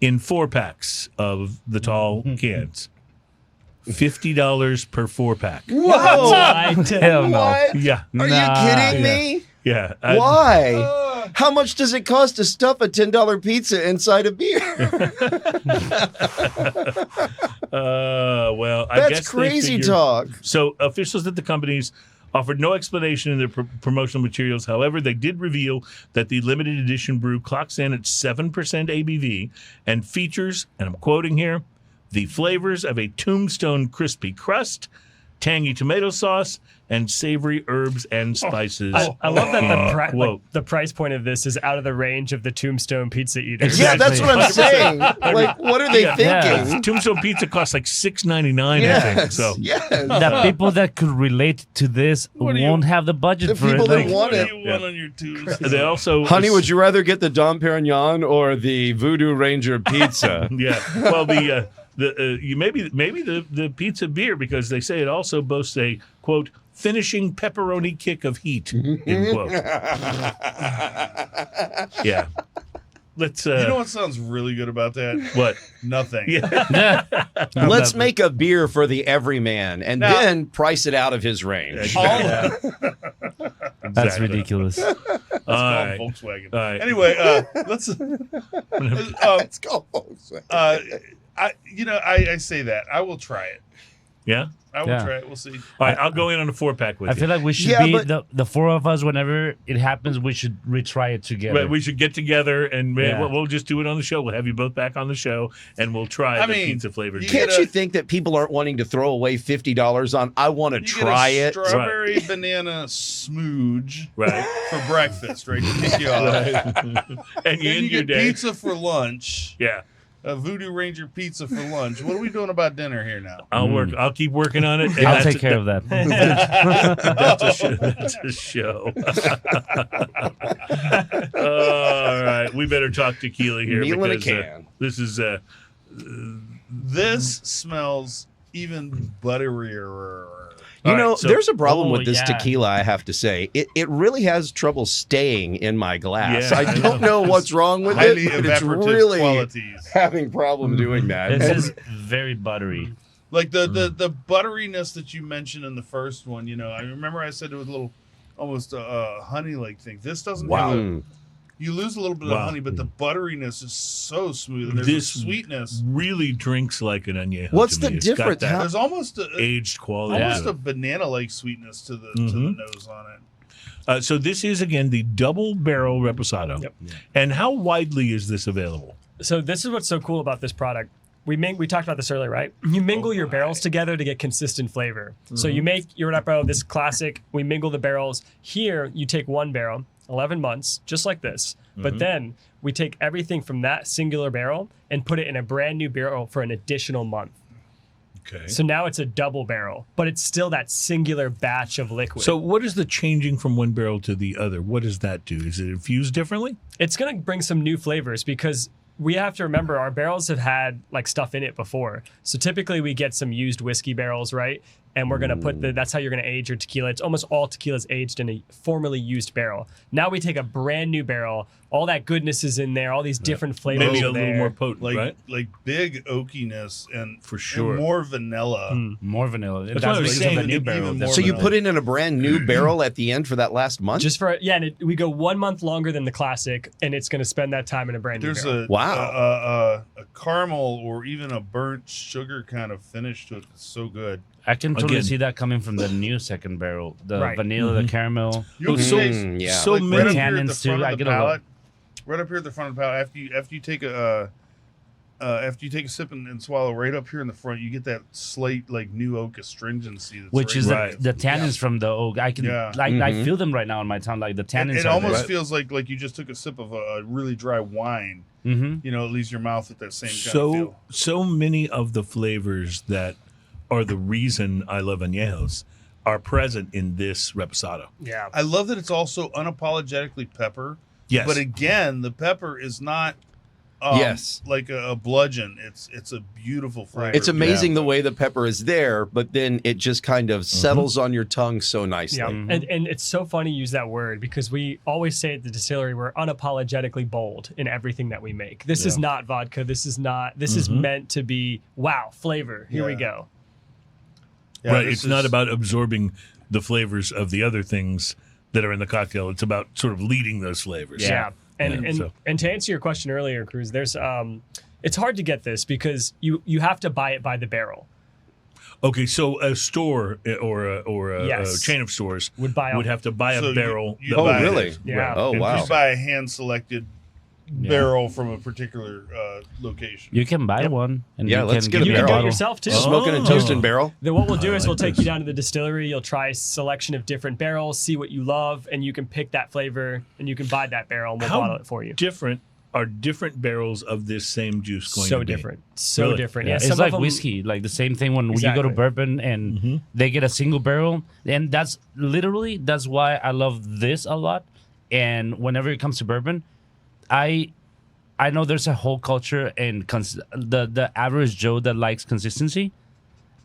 in 4-packs of the tall cans. $50 per 4-pack. Whoa. Hell no. What? Yeah, Are you kidding me? yeah. Why? How much does it cost to stuff a $10 pizza inside a beer? Well, I That's guess they crazy figured- talk. So officials at the companies offered no explanation in their promotional materials. However, they did reveal that the limited edition brew clocks in at 7% ABV and features, and I'm quoting here, the flavors of a Tombstone crispy crust, tangy tomato sauce, and savory herbs and spices. I love that Whoa. the price point of this is out of the range of the Tombstone pizza eaters. Yeah, that's what I'm 100%. saying. Like, what are they Yeah. thinking? Tombstone pizza costs like $6.99, I think. Yes, So yes. The people that could relate to this What do you- won't have the budget The for people it. that Like, want What do it. you want on your Tuesday? they also, Honey, would you rather get the Dom Perignon or the Voodoo Ranger pizza? Yeah. Well, maybe the pizza beer, because they say it also boasts a quote finishing pepperoni kick of heat. End quote. Yeah. Let's. You know what sounds really good about that? What? Nothing. Yeah. Let's make a beer for the everyman and Now- then price it out of his range. That's Exactly. ridiculous. All It's right. called Volkswagen. All right. Anyway, let's. It's called Volkswagen. I say that I will try it. Yeah. I will Yeah. try it. We'll see. All right. I'll go in on a 4-pack with I you. feel like we should Yeah, be but- the four of us. Whenever it happens, we should retry it together. Right, we should get together and Yeah. we'll just do it on the show. We'll have you both back on the show and we'll try I the mean, pizza flavored. you beer. Can't get a- you think that people aren't wanting to throw away $50 on, I want to You try get it? a strawberry banana smooge Right. for breakfast, right? To kick you off. And you Then end you your get day. pizza for lunch. Yeah. A Voodoo Ranger pizza for lunch. What are we doing about dinner here now? I'll keep working on it. and I'll that's take a- care of that. That's a show. All right, we better talk tequila here Meal in a because can. this is This smells even butterier. You All know, right, so- there's a problem Oh, with this yeah. tequila, I have to say. It really has trouble staying in my glass. Yeah, I don't know what's wrong with Highly it, but it's evaporative really qualities. having problem doing that. This And- is very buttery. Like the butteriness that you mentioned in the first one, I remember I said it was a little almost honey-like thing. This doesn't have Mm. you lose a little bit Wow. of honey, but the butteriness is so smooth. And there's This a sweetness. really drinks like an añejo. What's to the me. It's got difference? that There's almost a aged quality. almost to a it. banana-like sweetness to the Mhm. nose on it. So this is again the double barrel reposado. Yep. And how widely is this available? So this is what's so cool about this product. We talked about this earlier, right? You mingle your barrels together to get consistent flavor. So you make your barrel, this classic, we mingle the barrels. Here, you take one barrel, 11 months, just like this. But then we take everything from that singular barrel and put it in a brand new barrel for an additional month. Okay. So now it's a double barrel, but it's still that singular batch of liquid. So what is the changing from one barrel to the other? What does that do? Is it infused differently? It's going to bring some new flavors because we have to remember our barrels have had like stuff in it before. So typically we get some used whiskey barrels, right? And we're going to put that's how you're going to age your tequila. It's almost all tequila's aged in a formerly used barrel. Now we take a brand new barrel. All that goodness is in there. All these different flavors Maybe are a little there. more potent, Like right? like big oakiness and For sure. and more vanilla. More vanilla. That's what I was because of saying, the new even barrel. more So you vanilla. put it in a brand new barrel at the end for that last month? Just for and we go 1 month longer than the classic, and it's going to spend that time in a brand new There's barrel. a caramel or even a burnt sugar kind of finish to it. It's so good. I can totally Again. see that coming from the new second barrel. The Right. vanilla, the caramel. You so- taste yeah. so like many right up here at the tannins, too. front I of the get a lot. palate. Right up here at the front of the palate. After you take a sip and swallow, right up here in the front, you get that slate like new oak astringency. That's Which right is there. the tannins from the oak. I can Yeah. I feel them right now in my tongue. Like the tannins. It are almost there. feels like you just took a sip of a really dry wine. Mhm. You know, it leaves your mouth with that same kind of feel. So many of the flavors that are the reason I love añejos are present in this reposado. Yeah. I love that it's also unapologetically pepper. Yes. But again, the pepper is not Yes. like a bludgeon. It's a beautiful flavor. It's amazing the way the pepper is there, but then it just kind of settles on your tongue so nicely. Yeah, and it's so funny you use that word because we always say at the distillery we're unapologetically bold in everything that we make. This is not vodka. This is not. This is meant to be wow flavor. Here we Yeah. go. Yeah, Right. this It's not is- about absorbing the flavors of the other things that are in the cocktail. It's about sort of leading those flavors. Yeah. And Yeah, and, so- and to answer your question earlier, Cruz, there's it's hard to get this because you have to buy it by the barrel. Okay, so a store or a Yes. chain of stores Would buy a- have to buy a So barrel. you Oh, buy it. really? Yeah. Oh, And wow. You buy a hand selected barrel from a particular location. You can buy one, and Yeah, you let's can get a give You me can do barrel. it yourself too. Smoking and Oh. toasting barrel. Then what we'll do I is like we'll take this. you down to the distillery. You'll try a selection of different barrels, see what you love, and you can pick that flavor and you can buy that barrel and we'll How bottle it for you. different are different barrels of this same juice going So to be? different. So Really? different. Yeah, Yeah, it's some like of them, whiskey, like the same thing when you Exactly. go to bourbon and they get a single barrel, and that's why I love this a lot. And whenever it comes to bourbon, I know there's a whole culture and the average Joe that likes consistency.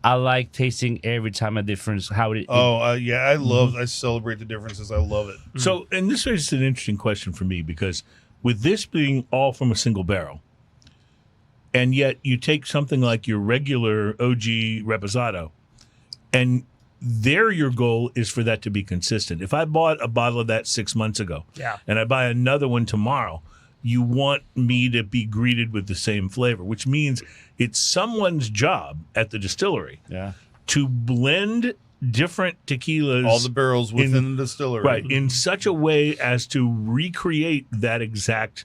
I like tasting every time a difference. How it Yeah, I love. I celebrate the differences. I love it. So, and this is an interesting question for me because with this being all from a single barrel, and yet you take something like your regular OG Reposado, and there your goal is for that to be consistent. If I bought a bottle of that 6 months ago, Yeah. and I buy another one tomorrow, you want me to be greeted with the same flavor, which means it's someone's job at the distillery yeah. to blend different tequilas, All the barrels within the distillery. right, in such a way as to recreate that exact.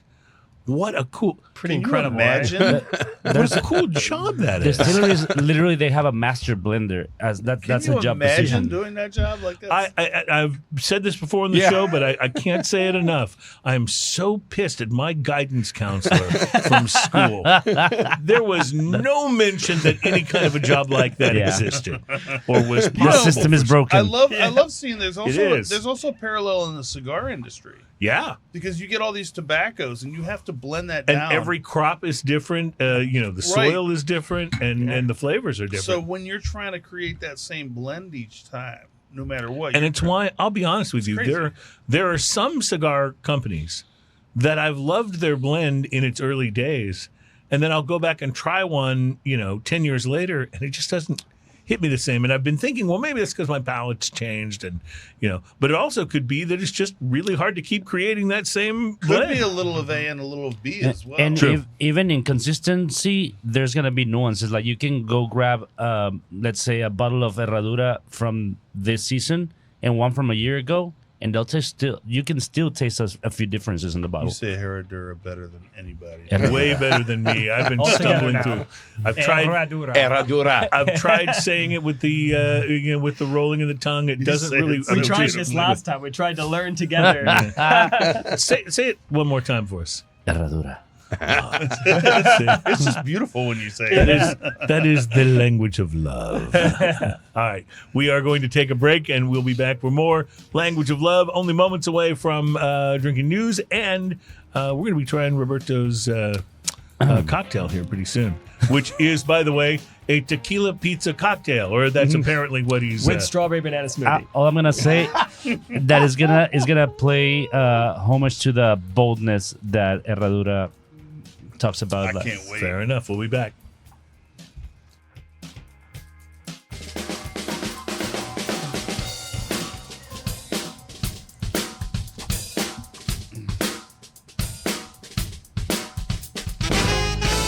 What a cool, pretty Can you incredible. right? imagine? what a cool job that is. Distilleries literally they have a master blender as Can that's you a job imagine position. doing that job like that? I've said this before on the Yeah. show, but I can't say it enough. I'm so pissed at my guidance counselor from school. There was no mention that any kind of a job like that Yeah. existed or was The possible. system is broken. I love seeing there's is. also a parallel in the cigar industry Yeah. because you get all these tobaccos and you have to blend that And down. every crop is different. The soil is different, and the flavors are different. So when you're trying to create that same blend each time, no matter what, And you're it's why I'll be honest with you, crazy. there are some cigar companies that I've loved their blend in its early days, and then I'll go back and try one, 10 years later, and it just doesn't hit me the same. And I've been thinking, well, maybe that's because my palate's changed, and but it also could be that it's just really hard to keep creating that same could blend. be a little of A and a little of B as well. And True. even in consistency, there's gonna be nuances. Like you can go grab, let's say, a bottle of Herradura from this season and one from a year ago, and they'll taste still. You can still taste a few differences in the You bottle. say Herradura better than anybody. Way better than me. I've been Altogether stumbling now. through. I've tried. Herradura. I've tried saying it with the with the rolling of the tongue. It doesn't say it really. so We Just- tried this last time. We tried to learn together. Say it one more time for us. Herradura. It's just beautiful when you say it. That is the language of love. All right. We are going to take a break, and we'll be back for more Language of Love, only moments away from drinking news, and we're going to be trying Roberto's cocktail here pretty soon, which is, by the way, a tequila pizza cocktail, or that's apparently what he's... With strawberry banana smoothie. All I'm gonna say that is gonna play homage to the boldness that Herradura talks about. I can't wait. Fair enough. We'll be back.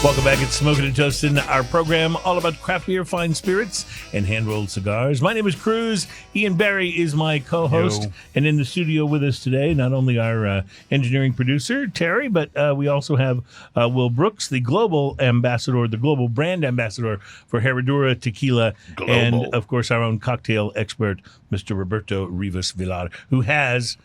Welcome back. It's Smoking and Toasting, our program all about craft beer, fine spirits, and hand-rolled cigars. My name is Cruz. Ian Barry is my co-host. Yo. And in the studio with us today, not only our engineering producer, Terry, but we also have Will Brooks, the global ambassador, the global brand ambassador for Herradura Tequila, and, of course, our own cocktail expert, Mr. Roberto Rivas Villar, who has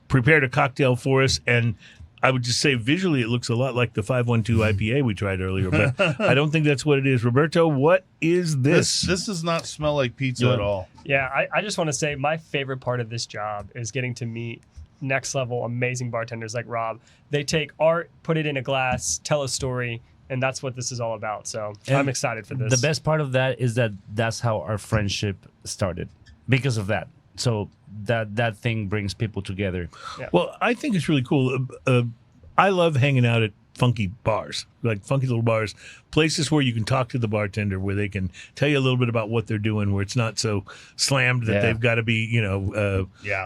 prepared a cocktail for us. And I would just say visually it looks a lot like the 512 IPA we tried earlier, but I don't think that's what it is. Roberto, what is this? This does not smell like pizza at all. Yeah, I just want to say my favorite part of this job is getting to meet next level amazing bartenders like Rob. They take art, put it in a glass, tell a story, and that's what this is all about. So I'm excited for this. The best part of that is that that's how our friendship started, because of that. So that thing brings people together. Well, I think it's really cool. I love hanging out at funky bars, like funky little bars, places where you can talk to the bartender, where they can tell you a little bit about what they're doing, where it's not so slammed that they've got to be,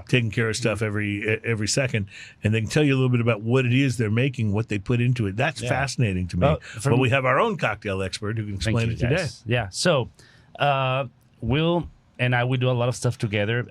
taking care of stuff every second, and they can tell you a little bit about what it is they're making, what they put into it. That's fascinating to me. Well, But we have our own cocktail expert who can explain it today. Guys. Yeah. So, Will and I, we do a lot of stuff together.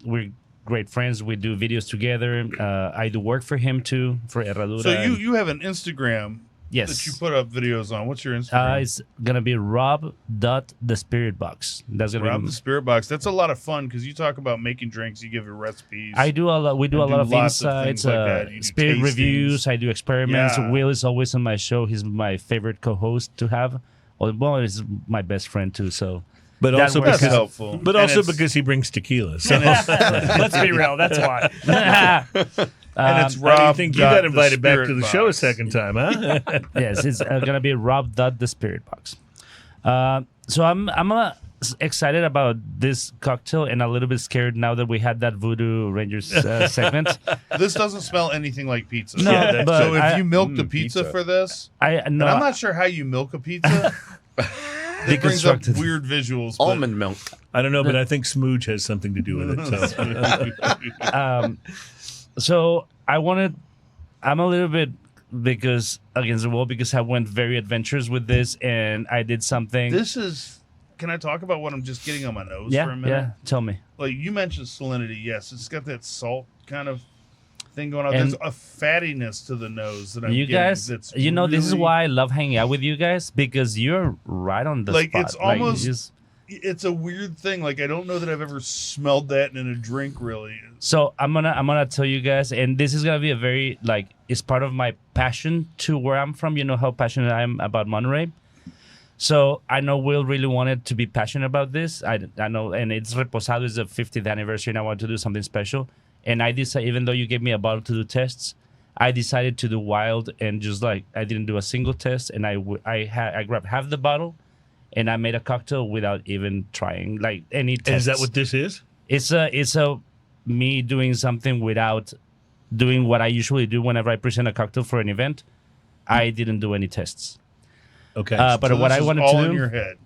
We're great friends. We do videos together. I do work for him too, for Herradura. So you have an Instagram that you put up videos on. What's your Instagram? It's gonna be rob.thespiritbox. That's gonna Rob be the Spirit Box. That's a lot of fun because you talk about making drinks. You give your recipes. I do a lot. We do a And lot do of lots of insights, things like that. You do spirit tastings. reviews. I do experiments. Yeah. Will is always on my show. He's my favorite co-host to have. Well, he's my best friend too. So. But That also works That's because, helpful. but And also it's- because he brings tequila. So Let's be real. That's why. and it's I Rob. think you got invited back to the show a second time, huh? Yes, it's gonna be rob.thespiritbox. So I'm excited about this cocktail and a little bit scared now that we had that Voodoo Rangers segment. This doesn't smell anything like pizza. No, Yeah, but So if I, you milked a pizza pizza. for this, I no, and I'm not sure how you milk a pizza. It brings up Deconstructed. weird visuals. but- Almond milk. I don't know, but I think smooge has something to do with it. So. So I'm a little bit because against the wall because I went very adventurous with this and I did something. This is. Can I talk about what I'm just getting on my nose for a minute? yeah. Tell me. Like you mentioned salinity. Yes, it's got that salt kind of thing going on. And- There's a fattiness to the nose that I'm You getting guys, that's this is really- why I love hanging out with you guys because you're right on the Like, spot. it's almost- you just- It's a weird thing. Like I don't know that I've ever smelled that in a drink. Really. So I'm gonna tell you guys, and this is gonna be a very it's part of my passion to where I'm from. You know how passionate I am about Monterey. So I know Will really wanted to be passionate about this. I know, and it's Reposado is the 50th anniversary, and I want to do something special. And I decided, even though you gave me a bottle to do tests, I decided to do wild and just I didn't do a single test, and I grabbed half the bottle, and I made a cocktail without even trying any tests. Is that what this is? It's a me doing something without doing what I usually do whenever I present a cocktail for an event. I didn't do any tests. Okay. But So what this I is wanted all to in do, your head.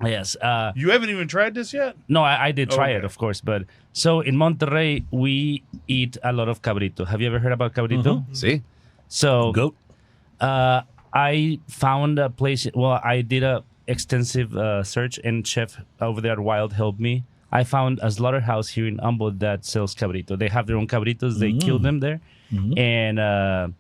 yes. You haven't even tried this yet. No, I did try it, Okay. of course. But so in Monterrey, we eat a lot of cabrito. Have you ever heard about cabrito? See? So Goat. I found a place. Well, I did a extensive search, and chef over there at Wild helped me I found a slaughterhouse here in Humboldt that sells cabrito. They have their own cabritos. They kill them there, and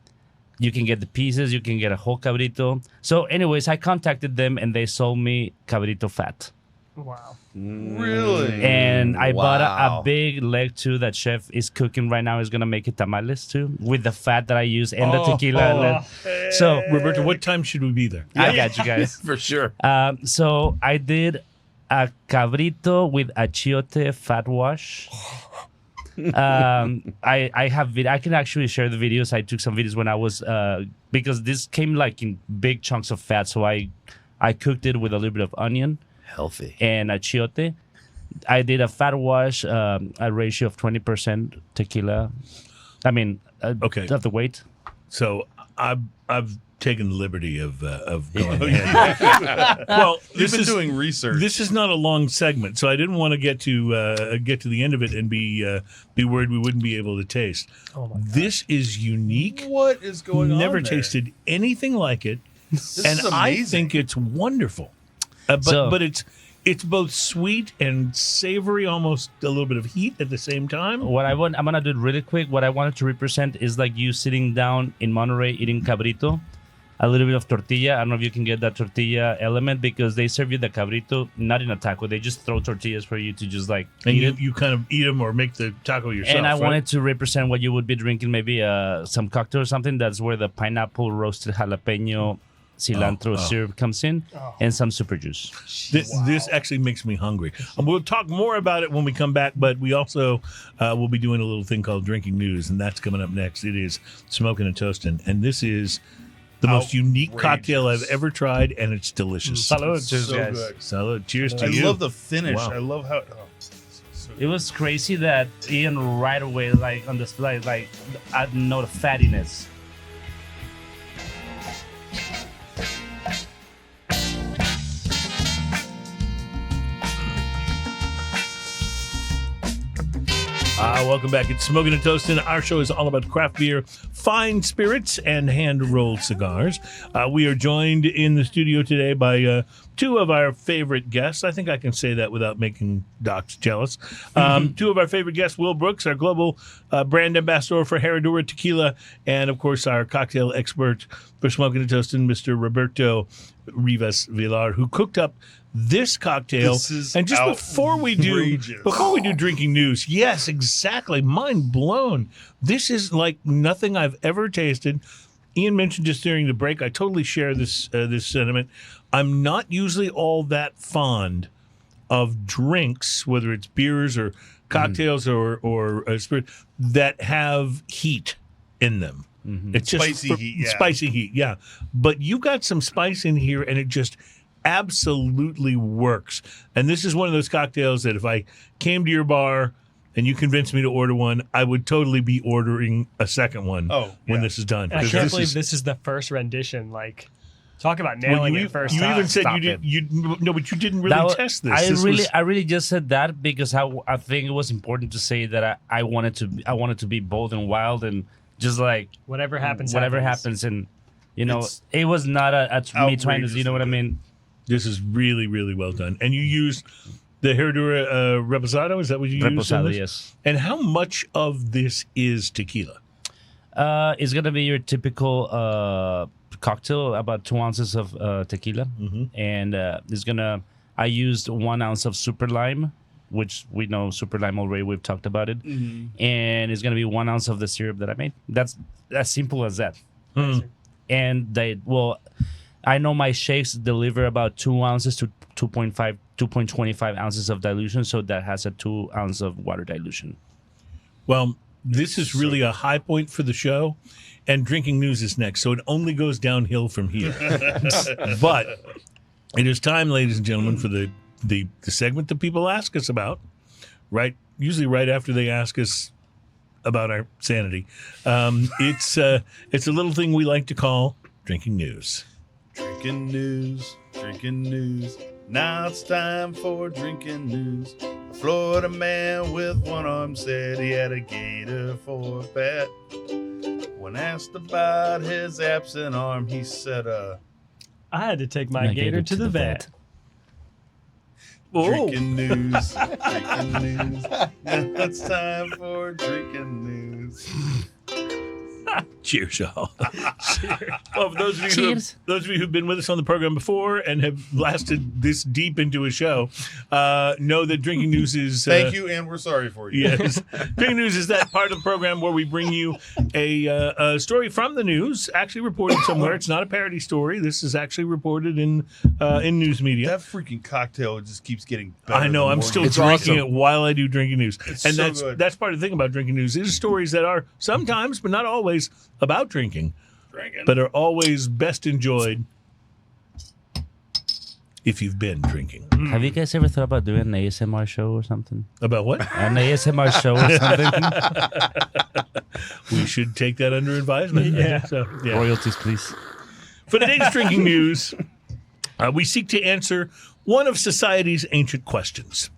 you can get the pieces. You can get a whole cabrito. So, anyways, I contacted them, and they sold me cabrito fat. Wow. Really? And I bought Wow. a big leg too that chef is cooking right now. Is gonna make it tamales too with the fat that I use and the tequila. So Roberto, what time should we be there? I got you guys. For sure. So I did a cabrito with achiote fat wash. I have I can actually share the videos. I took some videos when I was because this came like in big chunks of fat. So I cooked it with a little bit of onion. Healthy. And achiote. I did a fat wash, a ratio of 20% tequila. I mean, Okay. of the weight. So I've taken the liberty of going ahead. Well, You've been doing research. This is not a long segment, so I didn't want to get to the end of it and be worried we wouldn't be able to taste. Oh my God. This is unique. What is going on? Never there? tasted anything like it, This and is I amazing. think it's wonderful. But it's both sweet and savory, almost a little bit of heat at the same time. I'm gonna do it really quick. What I wanted to represent is like you sitting down in Monterey eating cabrito, a little bit of tortilla. I don't know if you can get that tortilla element because they serve you the cabrito not in a taco. They just throw tortillas for you to just like And eat it. you kind of eat them or make the taco yourself. And I right? wanted to represent what you would be drinking, maybe some cocktail or something. That's where the pineapple roasted jalapeno cilantro syrup comes in, and some super juice. This actually makes me hungry. We'll talk more about it when we come back, but we also will be doing a little thing called Drinking News, and that's coming up next. It is Smoking and Toasting, and this is the most unique cocktail I've ever tried, and it's delicious. Salud. Cheers, So guys. good. Salud. Cheers to I you. love the finish. Wow. I love how. It was crazy that Ian right away, like on the slide, like I know the fattiness. Welcome back. It's Smoking and Toasting. Our show is all about craft beer, fine spirits, and hand-rolled cigars. We are joined in the studio today by two of our favorite guests. I think I can say that without making Docs jealous. Two of our favorite guests, Will Brooks, our global brand ambassador for Herradura Tequila, and, of course, our cocktail expert for Smoking and Toasting, Mr. Roberto Rivas Villar, who cooked up this cocktail. This is and just before we do outrageous. drinking news, yes, exactly, mind blown. This is like nothing I've ever tasted. Ian mentioned just during the break. I totally share this sentiment. I'm not usually all that fond of drinks, whether it's beers or cocktails or spirit that have heat in them. It's just Spicy heat, yeah. Spicy heat, yeah. But you got some spice in here, and it just absolutely works. And this is one of those cocktails that if I came to your bar and you convinced me to order one, I would totally be ordering a second one when this is done. And I 'Cause can't believe this is the first rendition. Like, talk about nailing it first time. You even said Stop you it. did. No, but you didn't really test this. I really just said that because I think it was important to say that I wanted to be bold and wild and just like Whatever happens, and it was not me trying to, you know what I mean. This is really, really well done. And you used the Herradura Reposado. Is that what you used? Reposado, yes. And how much of this is tequila? It's gonna be your typical cocktail, about 2 ounces of tequila, and I used 1 ounce of super lime, which we know super lime already. We've talked about it, and it's gonna be 1 ounce of the syrup that I made. That's as simple as that. And I know my shakes deliver about 2 ounces to 2.25 ounces of dilution, so that has a 2 ounce of water dilution. Well, this is really a high point for the show, and drinking news is next, so it only goes downhill from here. But it is time, ladies and gentlemen, for the segment that people ask us about, right? Usually right after they ask us about our sanity. It's a little thing we like to call drinking news. Drinking news, drinking news. Now it's time for drinking news. A Florida man with one arm said he had a gator for a pet. When asked about his absent arm, he said, I had to take my gator to the vet. Drinking news. Drinking news. Now it's time for drinking news. Cheers, y'all. Well, for those of you Cheers. those of you who've been with us on the program before and have lasted this deep into a show, know that Drinking News is. Thank you, and we're sorry for you. Yes, Drinking News is that part of the program where we bring you a story from the news, actually reported somewhere. It's not a parody story. This is actually reported in news media. That freaking cocktail just keeps getting better. I know. the I'm more still you- drinking it while I do Drinking News, It's and so good. that's part of the thing about Drinking News is stories that are sometimes, but not always, about drinking, but are always best enjoyed if you've been drinking. Have you guys ever thought about doing an ASMR show or something? About what? An ASMR show or something? We should take that under advisement. Yeah. So, yeah. Royalties, please. For today's Drinking News, we seek to answer one of society's ancient questions.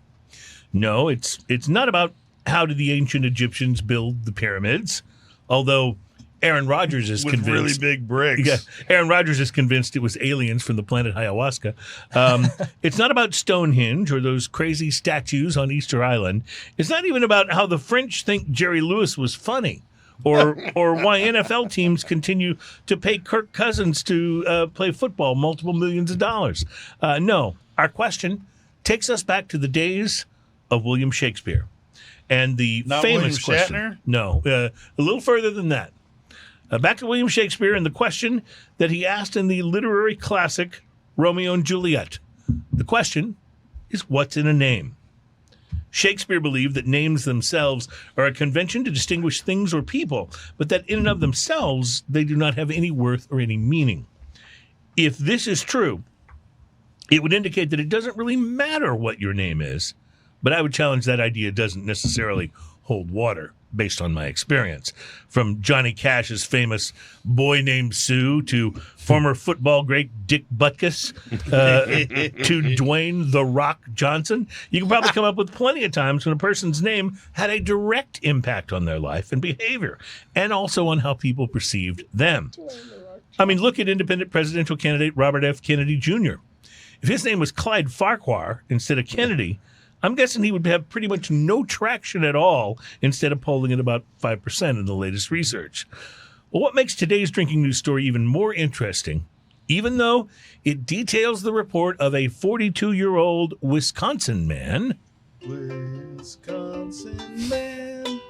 No, it's not about how did the ancient Egyptians build the pyramids, although Aaron Rodgers is with convinced. really big bricks. Yeah, Aaron Rodgers is convinced it was aliens from the planet ayahuasca. It's not about Stonehenge or those crazy statues on Easter Island. It's not even about how the French think Jerry Lewis was funny, or why NFL teams continue to pay Kirk Cousins to play football multiple millions of dollars. No, our question takes us back to the days of William Shakespeare and the Not famous William question. Shatner? No, a little further than that. Back to William Shakespeare and the question that he asked in the literary classic Romeo and Juliet. The question is, what's in a name? Shakespeare believed that names themselves are a convention to distinguish things or people, but that in and of themselves, they do not have any worth or any meaning. If this is true, it would indicate that it doesn't really matter what your name is, but I would challenge that idea doesn't necessarily hold water based on my experience. From Johnny Cash's famous Boy Named Sue to former football great Dick Butkus to Dwayne The Rock Johnson, you can probably come up with plenty of times when a person's name had a direct impact on their life and behavior, and also on how people perceived them. I mean, look at independent presidential candidate Robert F. Kennedy Jr. If his name was Clyde Farquhar instead of Kennedy, I'm guessing he would have pretty much no traction at all instead of polling at about 5% in the latest research. Well, what makes today's Drinking News story even more interesting, even though it details the report of a 42-year-old Wisconsin man. Wisconsin man.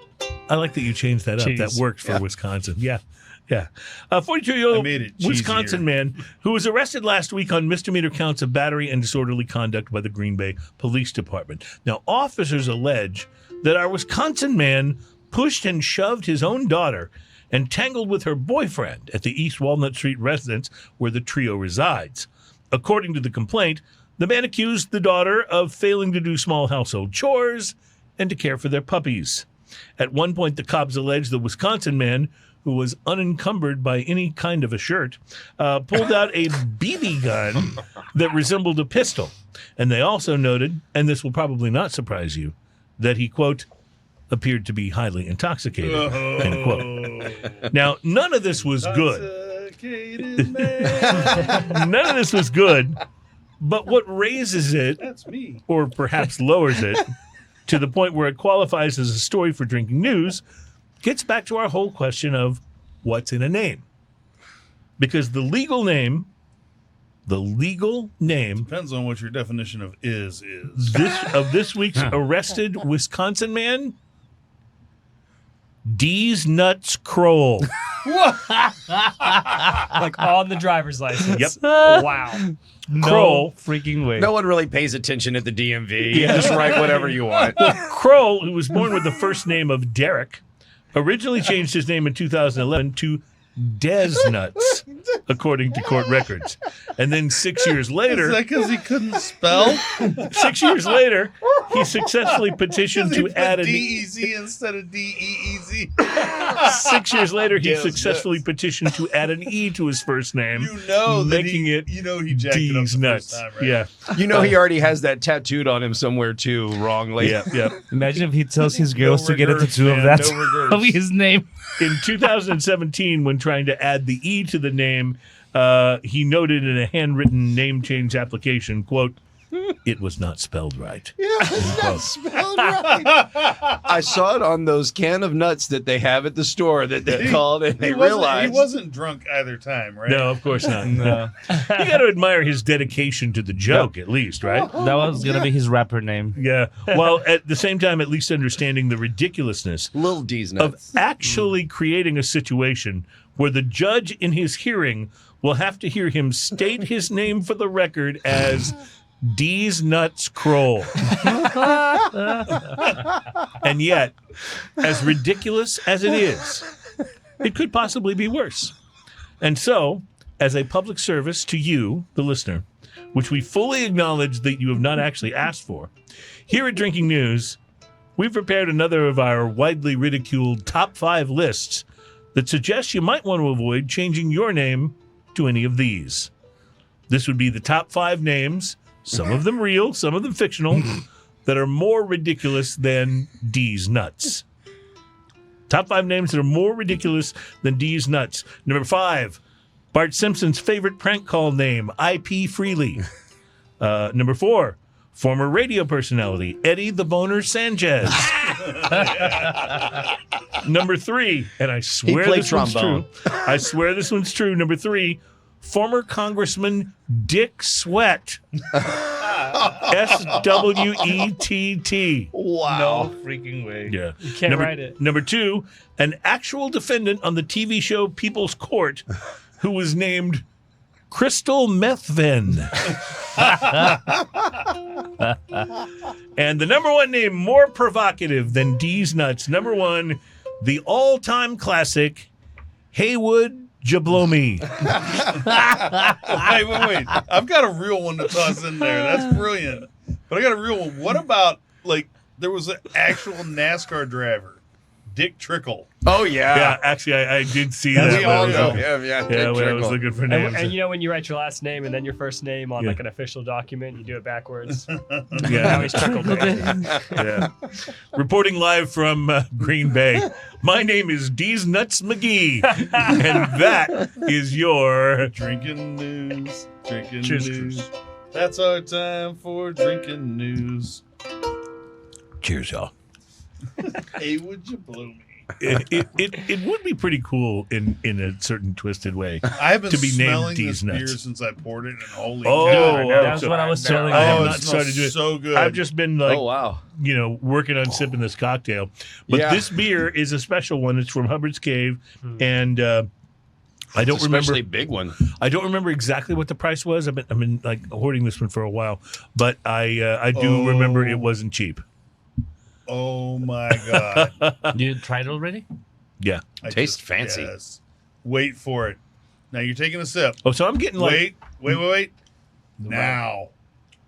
I like that you changed that up. Cheese. That worked for Wisconsin. Yeah. A I 42-year-old made it Wisconsin cheesier. man who was arrested last week on misdemeanor counts of battery and disorderly conduct by the Green Bay Police Department. Now, officers allege that our Wisconsin man pushed and shoved his own daughter and tangled with her boyfriend at the East Walnut Street residence where the trio resides. According to the complaint, the man accused the daughter of failing to do small household chores and to care for their puppies. At one point, the cops alleged the Wisconsin man, who was unencumbered by any kind of a shirt, pulled out a BB gun that resembled a pistol. And they also noted, and this will probably not surprise you, that he, quote, appeared to be highly intoxicated, end quote. Now, none of this was good. Intoxicated man. None of this was good, but what raises it, That's me. or perhaps lowers it, to the point where it qualifies as a story for Drinking News, gets back to our whole question of what's in a name. Because the legal name Depends on what your definition of is. this week's arrested Wisconsin man, D's Nuts Kroll. Like on the driver's license. Yep. Wow. Kroll. Freaking way. No one really pays attention at the DMV. You just write whatever you want. Kroll, who was born with the first name of Derek, originally changed his name in 2011 to Des Nuts, according to court records. And then 6 years later, Is that because he couldn't spell? 6 years later, he successfully petitioned to add an D-E-Z instead of D-E-E-Z. 6 years later, he Yes, successfully yes. petitioned to add an E to his first name, You know that making it he jacked it up D's the Nuts. first time, right? Yeah, You know he already has that tattooed on him somewhere too, wrongly. yeah. Imagine if he tells his girls No to get a regrets, tattoo of man, that no regrets. of his name. In 2017, when trying to add the E to the name, he noted in a handwritten name change application, quote, it was not spelled right. Yeah, it's not spelled right. I saw it on those can of nuts that they have at the store that they called, and they realized he wasn't drunk either time, right? No, of course not. No. You got to admire his dedication to the joke, at least, right? That was gonna be his rapper name. Yeah. While at the same time, at least understanding the ridiculousness Little D's of nuts. actually creating a situation where the judge in his hearing will have to hear him state his name for the record as D's Nuts Kroll. And yet, as ridiculous as it is, it could possibly be worse. And so, as a public service to you, the listener, which we fully acknowledge that you have not actually asked for, here at Drinking News, we've prepared another of our widely ridiculed top 5 lists that suggests you might want to avoid changing your name to any of these. This would be the top 5 names, some of them real, some of them fictional, that are more ridiculous than D's Nuts. Top 5 names that are more ridiculous than D's Nuts. Number 5, Bart Simpson's favorite prank call name, IP Freely. Number 4, former radio personality, Eddie the Boner Sanchez. Number 3, and I swear played this one's trombone. true. I swear this one's true. Number 3, former Congressman Dick Sweat. SWETT. Wow. freaking way. Yeah. You can't write it. Number 2, an actual defendant on the TV show People's Court who was named Crystal Methven. And the number 1 name more provocative than D's Nuts. Number 1, the all-time classic, Haywood Jablomi. Wait. I've got a real one to toss in there. That's brilliant. But I got a real one. What about, like, there was an actual NASCAR driver, Dick Trickle. Oh, yeah. Yeah, actually, I did see that. We all when I know was- him. Yeah, Yeah, when I was Trickle. looking for names. And you know when you write your last name and then your first name on Yeah. like an official document, you do it backwards. Now Yeah. he's Trickle Baby. Yeah. Reporting live from Green Bay. My name is D's Nuts McGee, and that is your. Drinking news. Drinking Cheers, news. That's our time for drinking news. Cheers, y'all. Hey, would you blow me? It would be pretty cool in a certain twisted way. I've been To be named smelling this D's Nuts. beer since I poured it, and holy Oh, cow. That's what I was telling I have Oh, you. it not smells started doing it. so good. I've just been like, Oh, wow. working on sipping this cocktail. But Yeah. this beer is a special one. It's from Hubbard's Cave, and I don't Especially remember. big one. I don't remember exactly what the price was. I've been like hoarding this one for a while, but I do remember it wasn't cheap. Oh my god. You tried it already? Yeah. I Tastes fancy. Yes. Wait for it. Now you're taking a sip. Oh, so I'm getting like. Wait. Now.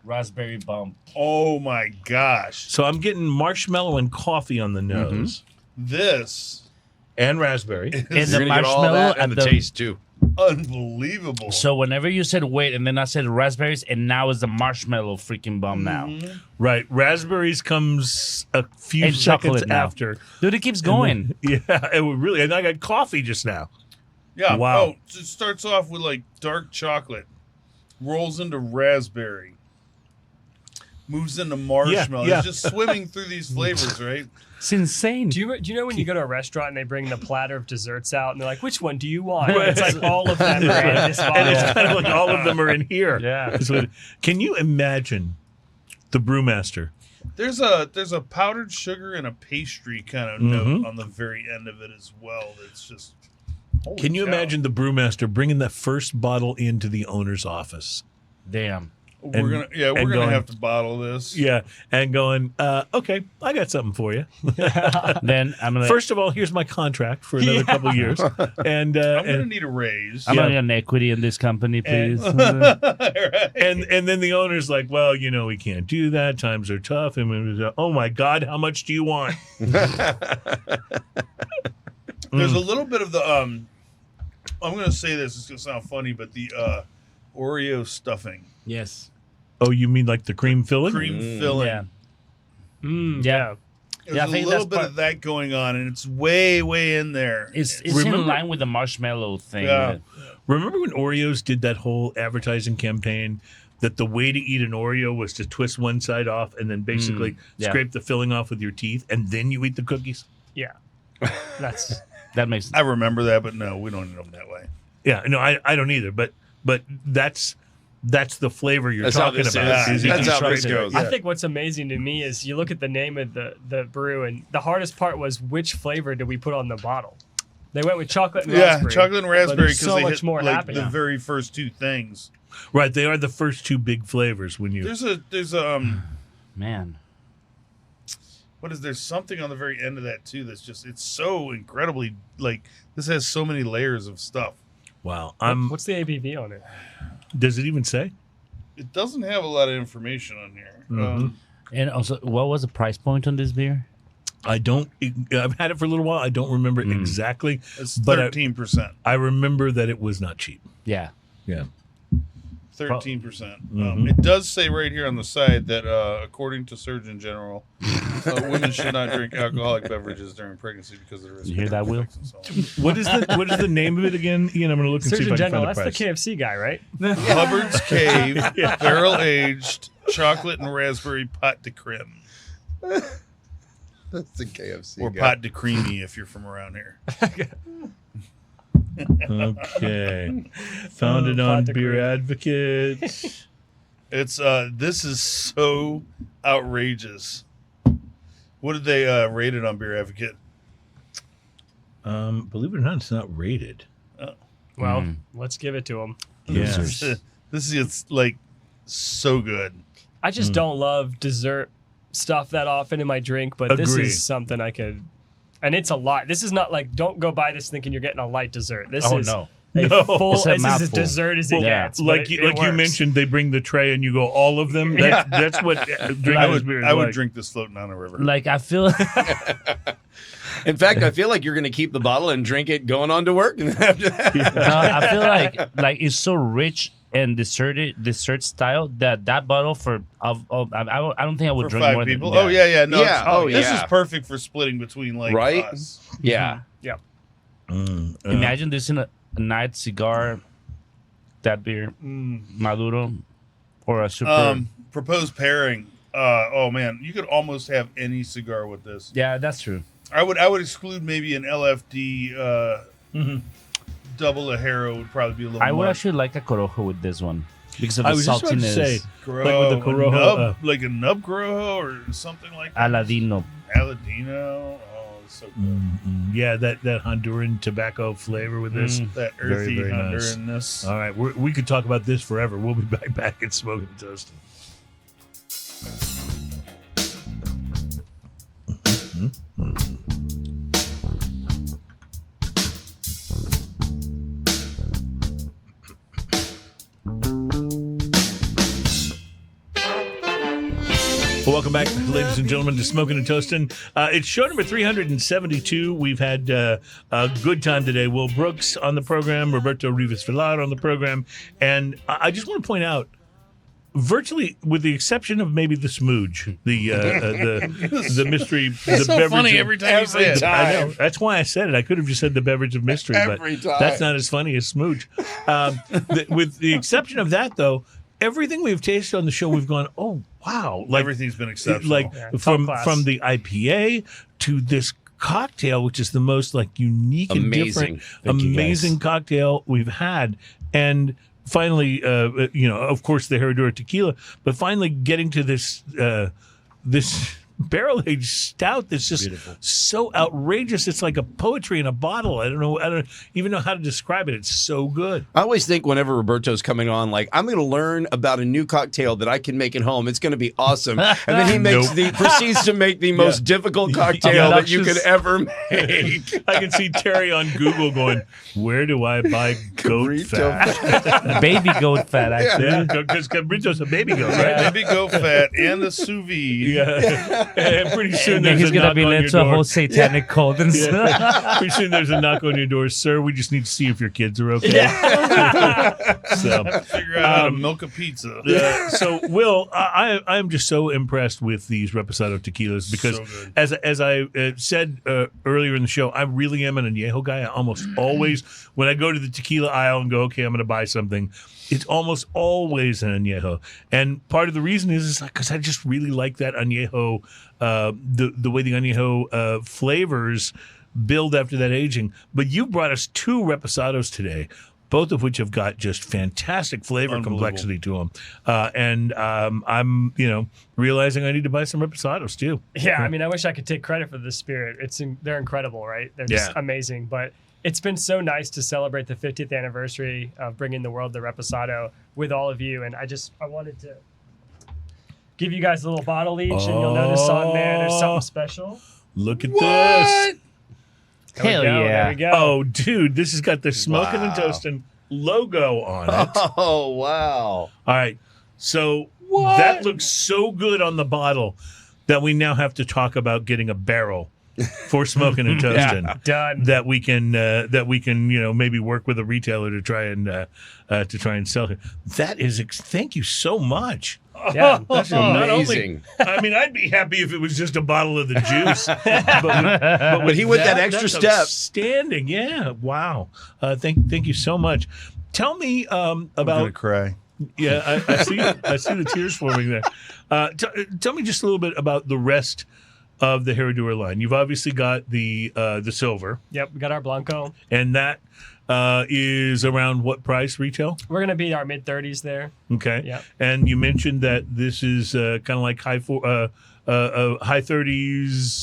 Raspberry bump. Oh my gosh. So I'm getting marshmallow and coffee on the nose, This and raspberry. And is the You're gonna get all marshmallow that and at the taste, too. unbelievable. So whenever you said wait, and then I said raspberries, and now it's the marshmallow freaking bum now. Right, raspberries comes a few And seconds chocolate now. after. Dude, it keeps going. Yeah, it would really. And I got coffee just now. Yeah. Wow. Oh, it starts off with like dark chocolate, rolls into raspberry, moves into marshmallow. yeah. It's just swimming through these flavors, right? It's insane. Do you know when you go to a restaurant and they bring the platter of desserts out and they're like, which one do you want? It's like all of them are in this And bottle. it's kind of like all of them are in here. Yeah. That's what- Can you imagine the brewmaster? There's a powdered sugar and a pastry kind of note on the very end of it as well. That's just. holy Can you cow. imagine the brewmaster bringing that first bottle into the owner's office? Damn. We're gonna and going- have to bottle this. Yeah, and going, okay, I got something for you. Then I'm gonna First of all, here's my contract for another couple of years, and I'm gonna need a raise. I'm yeah. gonna get an equity in this company, please. and then the owner's like, well, we can't do that. Times are tough. And we was, oh my God, how much do you want? There's a little bit of the I'm gonna say this. It's gonna sound funny, but the Oreo stuffing, Yes. Oh, you mean like the cream filling? cream filling. Yeah. Yeah. There's Yeah, I a think little that's bit part- of that going on, and it's way in there. It's Remember- in line with the marshmallow thing. Yeah. Remember when Oreos did that whole advertising campaign that the way to eat an Oreo was to twist one side off and then basically yeah. scrape the filling off with your teeth, and then you eat the cookies? Yeah. That's That makes I remember that, but no, we don't eat them that way. Yeah, no, I don't either. But that's the flavor you're That's how talking this about. is. you That's how scrape this it. goes. I think what's amazing to me is you look at the name of the brew, and the hardest part was which flavor did we put on the bottle. They went with chocolate and raspberry. Chocolate and but raspberry there's because so they much hit more like happening. the very first two things. Right, they are the first two big flavors when you. There's man. there's something on the very end of that too that's just it's so incredibly like this has so many layers of stuff. Wow, What's the ABV on it? does it even say? It doesn't have a lot of information on here. Mm-hmm. And also, what was the price point on this beer? I don't. I've had it for a little while. I don't remember exactly, It's but 13%. I remember that it was not cheap. Yeah. Yeah. 13%. It does say right here on the side that, according to Surgeon General, women should not drink alcoholic beverages during pregnancy because of the risk. You hear of that, Will? infections and so on. What is the name of it again? Ian, I'm going to look and see Surgeon if I can General, find the that's the price. KFC guy, right? Hubbard's Cave, barrel aged, chocolate and raspberry pot de creme. That's the KFC Or guy. pot de creamy if you're from around here. Okay. Found it on Pot de Beer Creme. Advocate. It's this is so outrageous. What did they rate it on Beer Advocate? Believe it or not, it's not rated. Well, let's give it to him. This is it's like so good. I just don't love dessert stuff that often in my drink, but this Agree. is something I could. And it's a lot. This is not like, don't go buy this thinking you're getting a light dessert. This Oh, is no. a No. full, It's a this is as mouthful. dessert as it Well, gets. like but you, it like you works. mentioned, they bring the tray and you go all of them. That's what drinking I this would beer is I would like. drink this floating on a river. Like, I feel. In fact, I feel like you're going to keep the bottle and drink it going on to work. No, I feel like it's so rich and dessert style that bottle for I don't think I would For drink 5 more people. than Oh yeah. No, Yeah, it's- this yeah. is perfect for splitting between like Right? us. Yeah. Yeah. Imagine this in a night cigar, that beer, Maduro, or a super. Proposed pairing. Oh man, you could almost have any cigar with this. Yeah, that's true. I would exclude maybe an LFD double a Hero would probably be a little. I would much. actually like a Corojo with this one because of the I was just about to saltiness. say, Corojo, like with the Corojo, like a nub Corojo or something like that. Aladino. Aladino. Oh, it's so good. yeah, that Honduran tobacco flavor with this. That Very, earthy very nice. Honduranness. All right, we could talk about this forever. We'll be back at Smoking and Toasting. Well, welcome back, ladies and gentlemen, to Smoking and Toasting. It's show number 372. We've had a good time today. Will Brooks on the program, Roberto Rivas Villar on the program, and I just want to point out, virtually, with the exception of maybe the smooge, the mystery, the so beverage. funny every time you say it. I know. That's why I said it. I could have just said the beverage of mystery, Every but time. that's not as funny as smooge. With the exception of that, though, everything we've tasted on the show, we've gone, oh wow, like Everything's been exceptional. like top from class. the IPA to this cocktail, which is the most like unique and Amazing. different, Thank you, guys. amazing cocktail we've had, and finally, of course, the Herradura Tequila, but finally getting to this this barrel-aged stout that's just so outrageous. It's like a poetry in a bottle. I don't even know how to describe it. It's so good. I always think whenever Roberto's coming on, like, I'm going to learn about a new cocktail that I can make at home. It's going to be awesome. And then he makes proceeds to make the most difficult cocktail that you could ever make. I can see Terry on Google going, where do I buy goat Cabrito fat? Baby goat fat, actually. Yeah, because Cabrito's a baby goat, right? Maybe go fat and the sous vide. Yeah. And pretty soon And then there's he's a gonna knock be on led your to a door. whole satanic cult and stuff. Yeah. Pretty soon there's a knock on your door, sir. We just need to see if your kids are okay. So, Figure out how to milk a pizza. so Will, I am just so impressed with these Reposado tequilas because, So good. as I said earlier in the show, I really am an añejo guy. I almost always, when I go to the tequila aisle and go, okay, I'm going to buy something, it's almost always an añejo. And part of the reason is because I just really like that añejo, the way the añejo flavors build after that aging. But you brought us 2 reposados today, both of which have got just fantastic flavor complexity to them. And I'm, realizing I need to buy some reposados too. Yeah, I mean, I wish I could take credit for this spirit. They're incredible, right? They're just amazing. But it's been so nice to celebrate the 50th anniversary of bringing the world the reposado with all of you. And I wanted to give you guys a little bottle each, and you'll notice on there's something special. Look at this. Hell yeah. There we go. Oh, dude, this has got the Smoking and Toasting logo on it. Oh, wow. All right. So that looks so good on the bottle that we now have to talk about getting a barrel for Smoking and Toasting. Done. That we can maybe work with a retailer to try and sell it. That is thank you so much. Yeah, That's amazing. I mean, I'd be happy if it was just a bottle of the juice. But he went that extra that's step. Outstanding. Yeah. Wow. Thank you so much. Tell me I'm about. gonna cry. Yeah, I see the tears forming there. Tell me just a little bit about the rest of the Herradura line. You've obviously got the silver, Yep, we got our Blanco. and that is around what price retail? We're going to be our mid-30s there. Okay. Yep. And you mentioned that this is kind of like high 30s,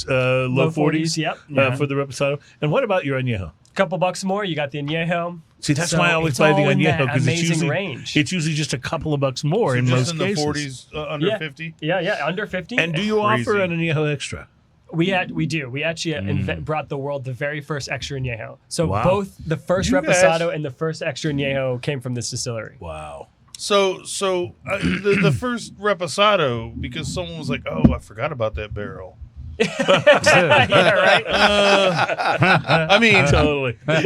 low 40s. Yep. For the reposado. And what about your añejo? Couple bucks more, you got the añejo. See, that's So why I always it's buy the all in añejo, that because amazing range. it's usually just a couple of bucks more So in just most in the cases. 40s, under Yeah. 50. Yeah, under 50. And do you Crazy. offer an añejo extra? We do. We actually brought the world the very first extra añejo. So Wow. both the first You guys- reposado and the first extra añejo came from this distillery. Wow. So the first reposado, because someone was like, "Oh, I forgot about that barrel." Yeah, right. I mean, Totally. I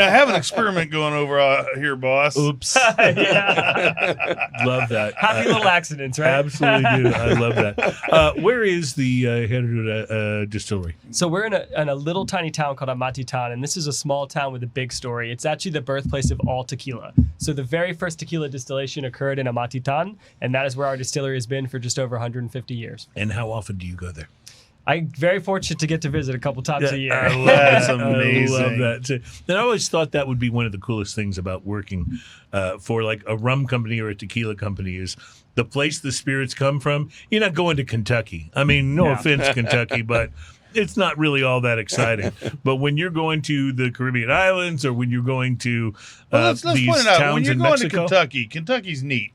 have an experiment going over here, boss. Oops. Yeah. Love that. Happy little accidents, right? Absolutely do. I love that. Where is the Herradura distillery? So we're in a little tiny town called Amatitan, and this is a small town with a big story. It's actually the birthplace of all tequila. So the very first tequila distillation occurred in Amatitan, and that is where our distillery has been for just over 150 years. And how often do you go there? I'm very fortunate to get to visit a couple times a year. That's amazing. I love that too. And I always thought that would be one of the coolest things about working for like a rum company or a tequila company is the place the spirits come from. You're not going to Kentucky. I mean, no offense, Kentucky, but it's not really all that exciting. But when you're going to the Caribbean islands or when you're going to Let's these point it out. towns When you're in going Mexico, to Kentucky, Kentucky's neat.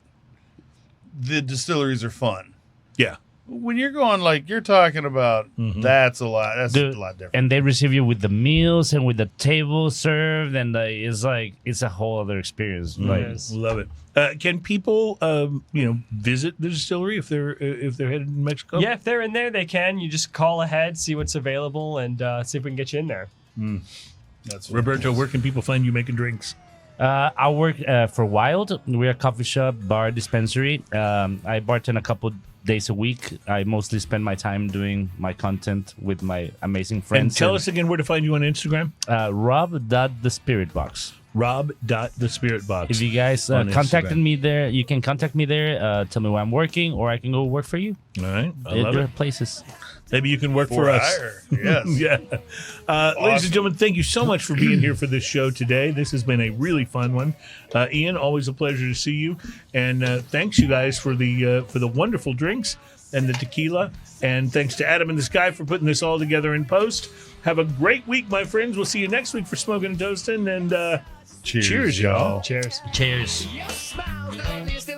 The distilleries are fun. yeah. When you're going, like you're talking about, that's a lot. That's a lot different. And they receive you with the meals and with the table served, and it's a whole other experience. Like, Love it. Can people, visit the distillery if they're headed to Mexico? Yeah, if they're in there, they can. You just call ahead, see what's available, and see if we can get you in there. That's Roberto, where can people find you making drinks? I work for Wild. We're a coffee shop, bar, dispensary. I bartend a couple days a week. I mostly spend my time doing my content with my amazing And friends. tell us again where to find you on Instagram. Rob.thespiritbox. Rob.thespiritbox. If you guys on contacted Instagram. me there, you can contact me there. Tell me where I'm working, or I can go work for you. All right. I love There it. are places. Maybe you can work for us. hire. Yes. Yeah. Ladies and gentlemen, thank you so much for being here for this show today. This has been a really fun one. Ian, always a pleasure to see you. And thanks, you guys, for the wonderful drinks and the tequila. And thanks to Adam and the Sky for putting this all together in post. Have a great week, my friends. We'll see you next week for Smoking and Toasting. And cheers, y'all. Cheers. Cheers. Your smile, love is the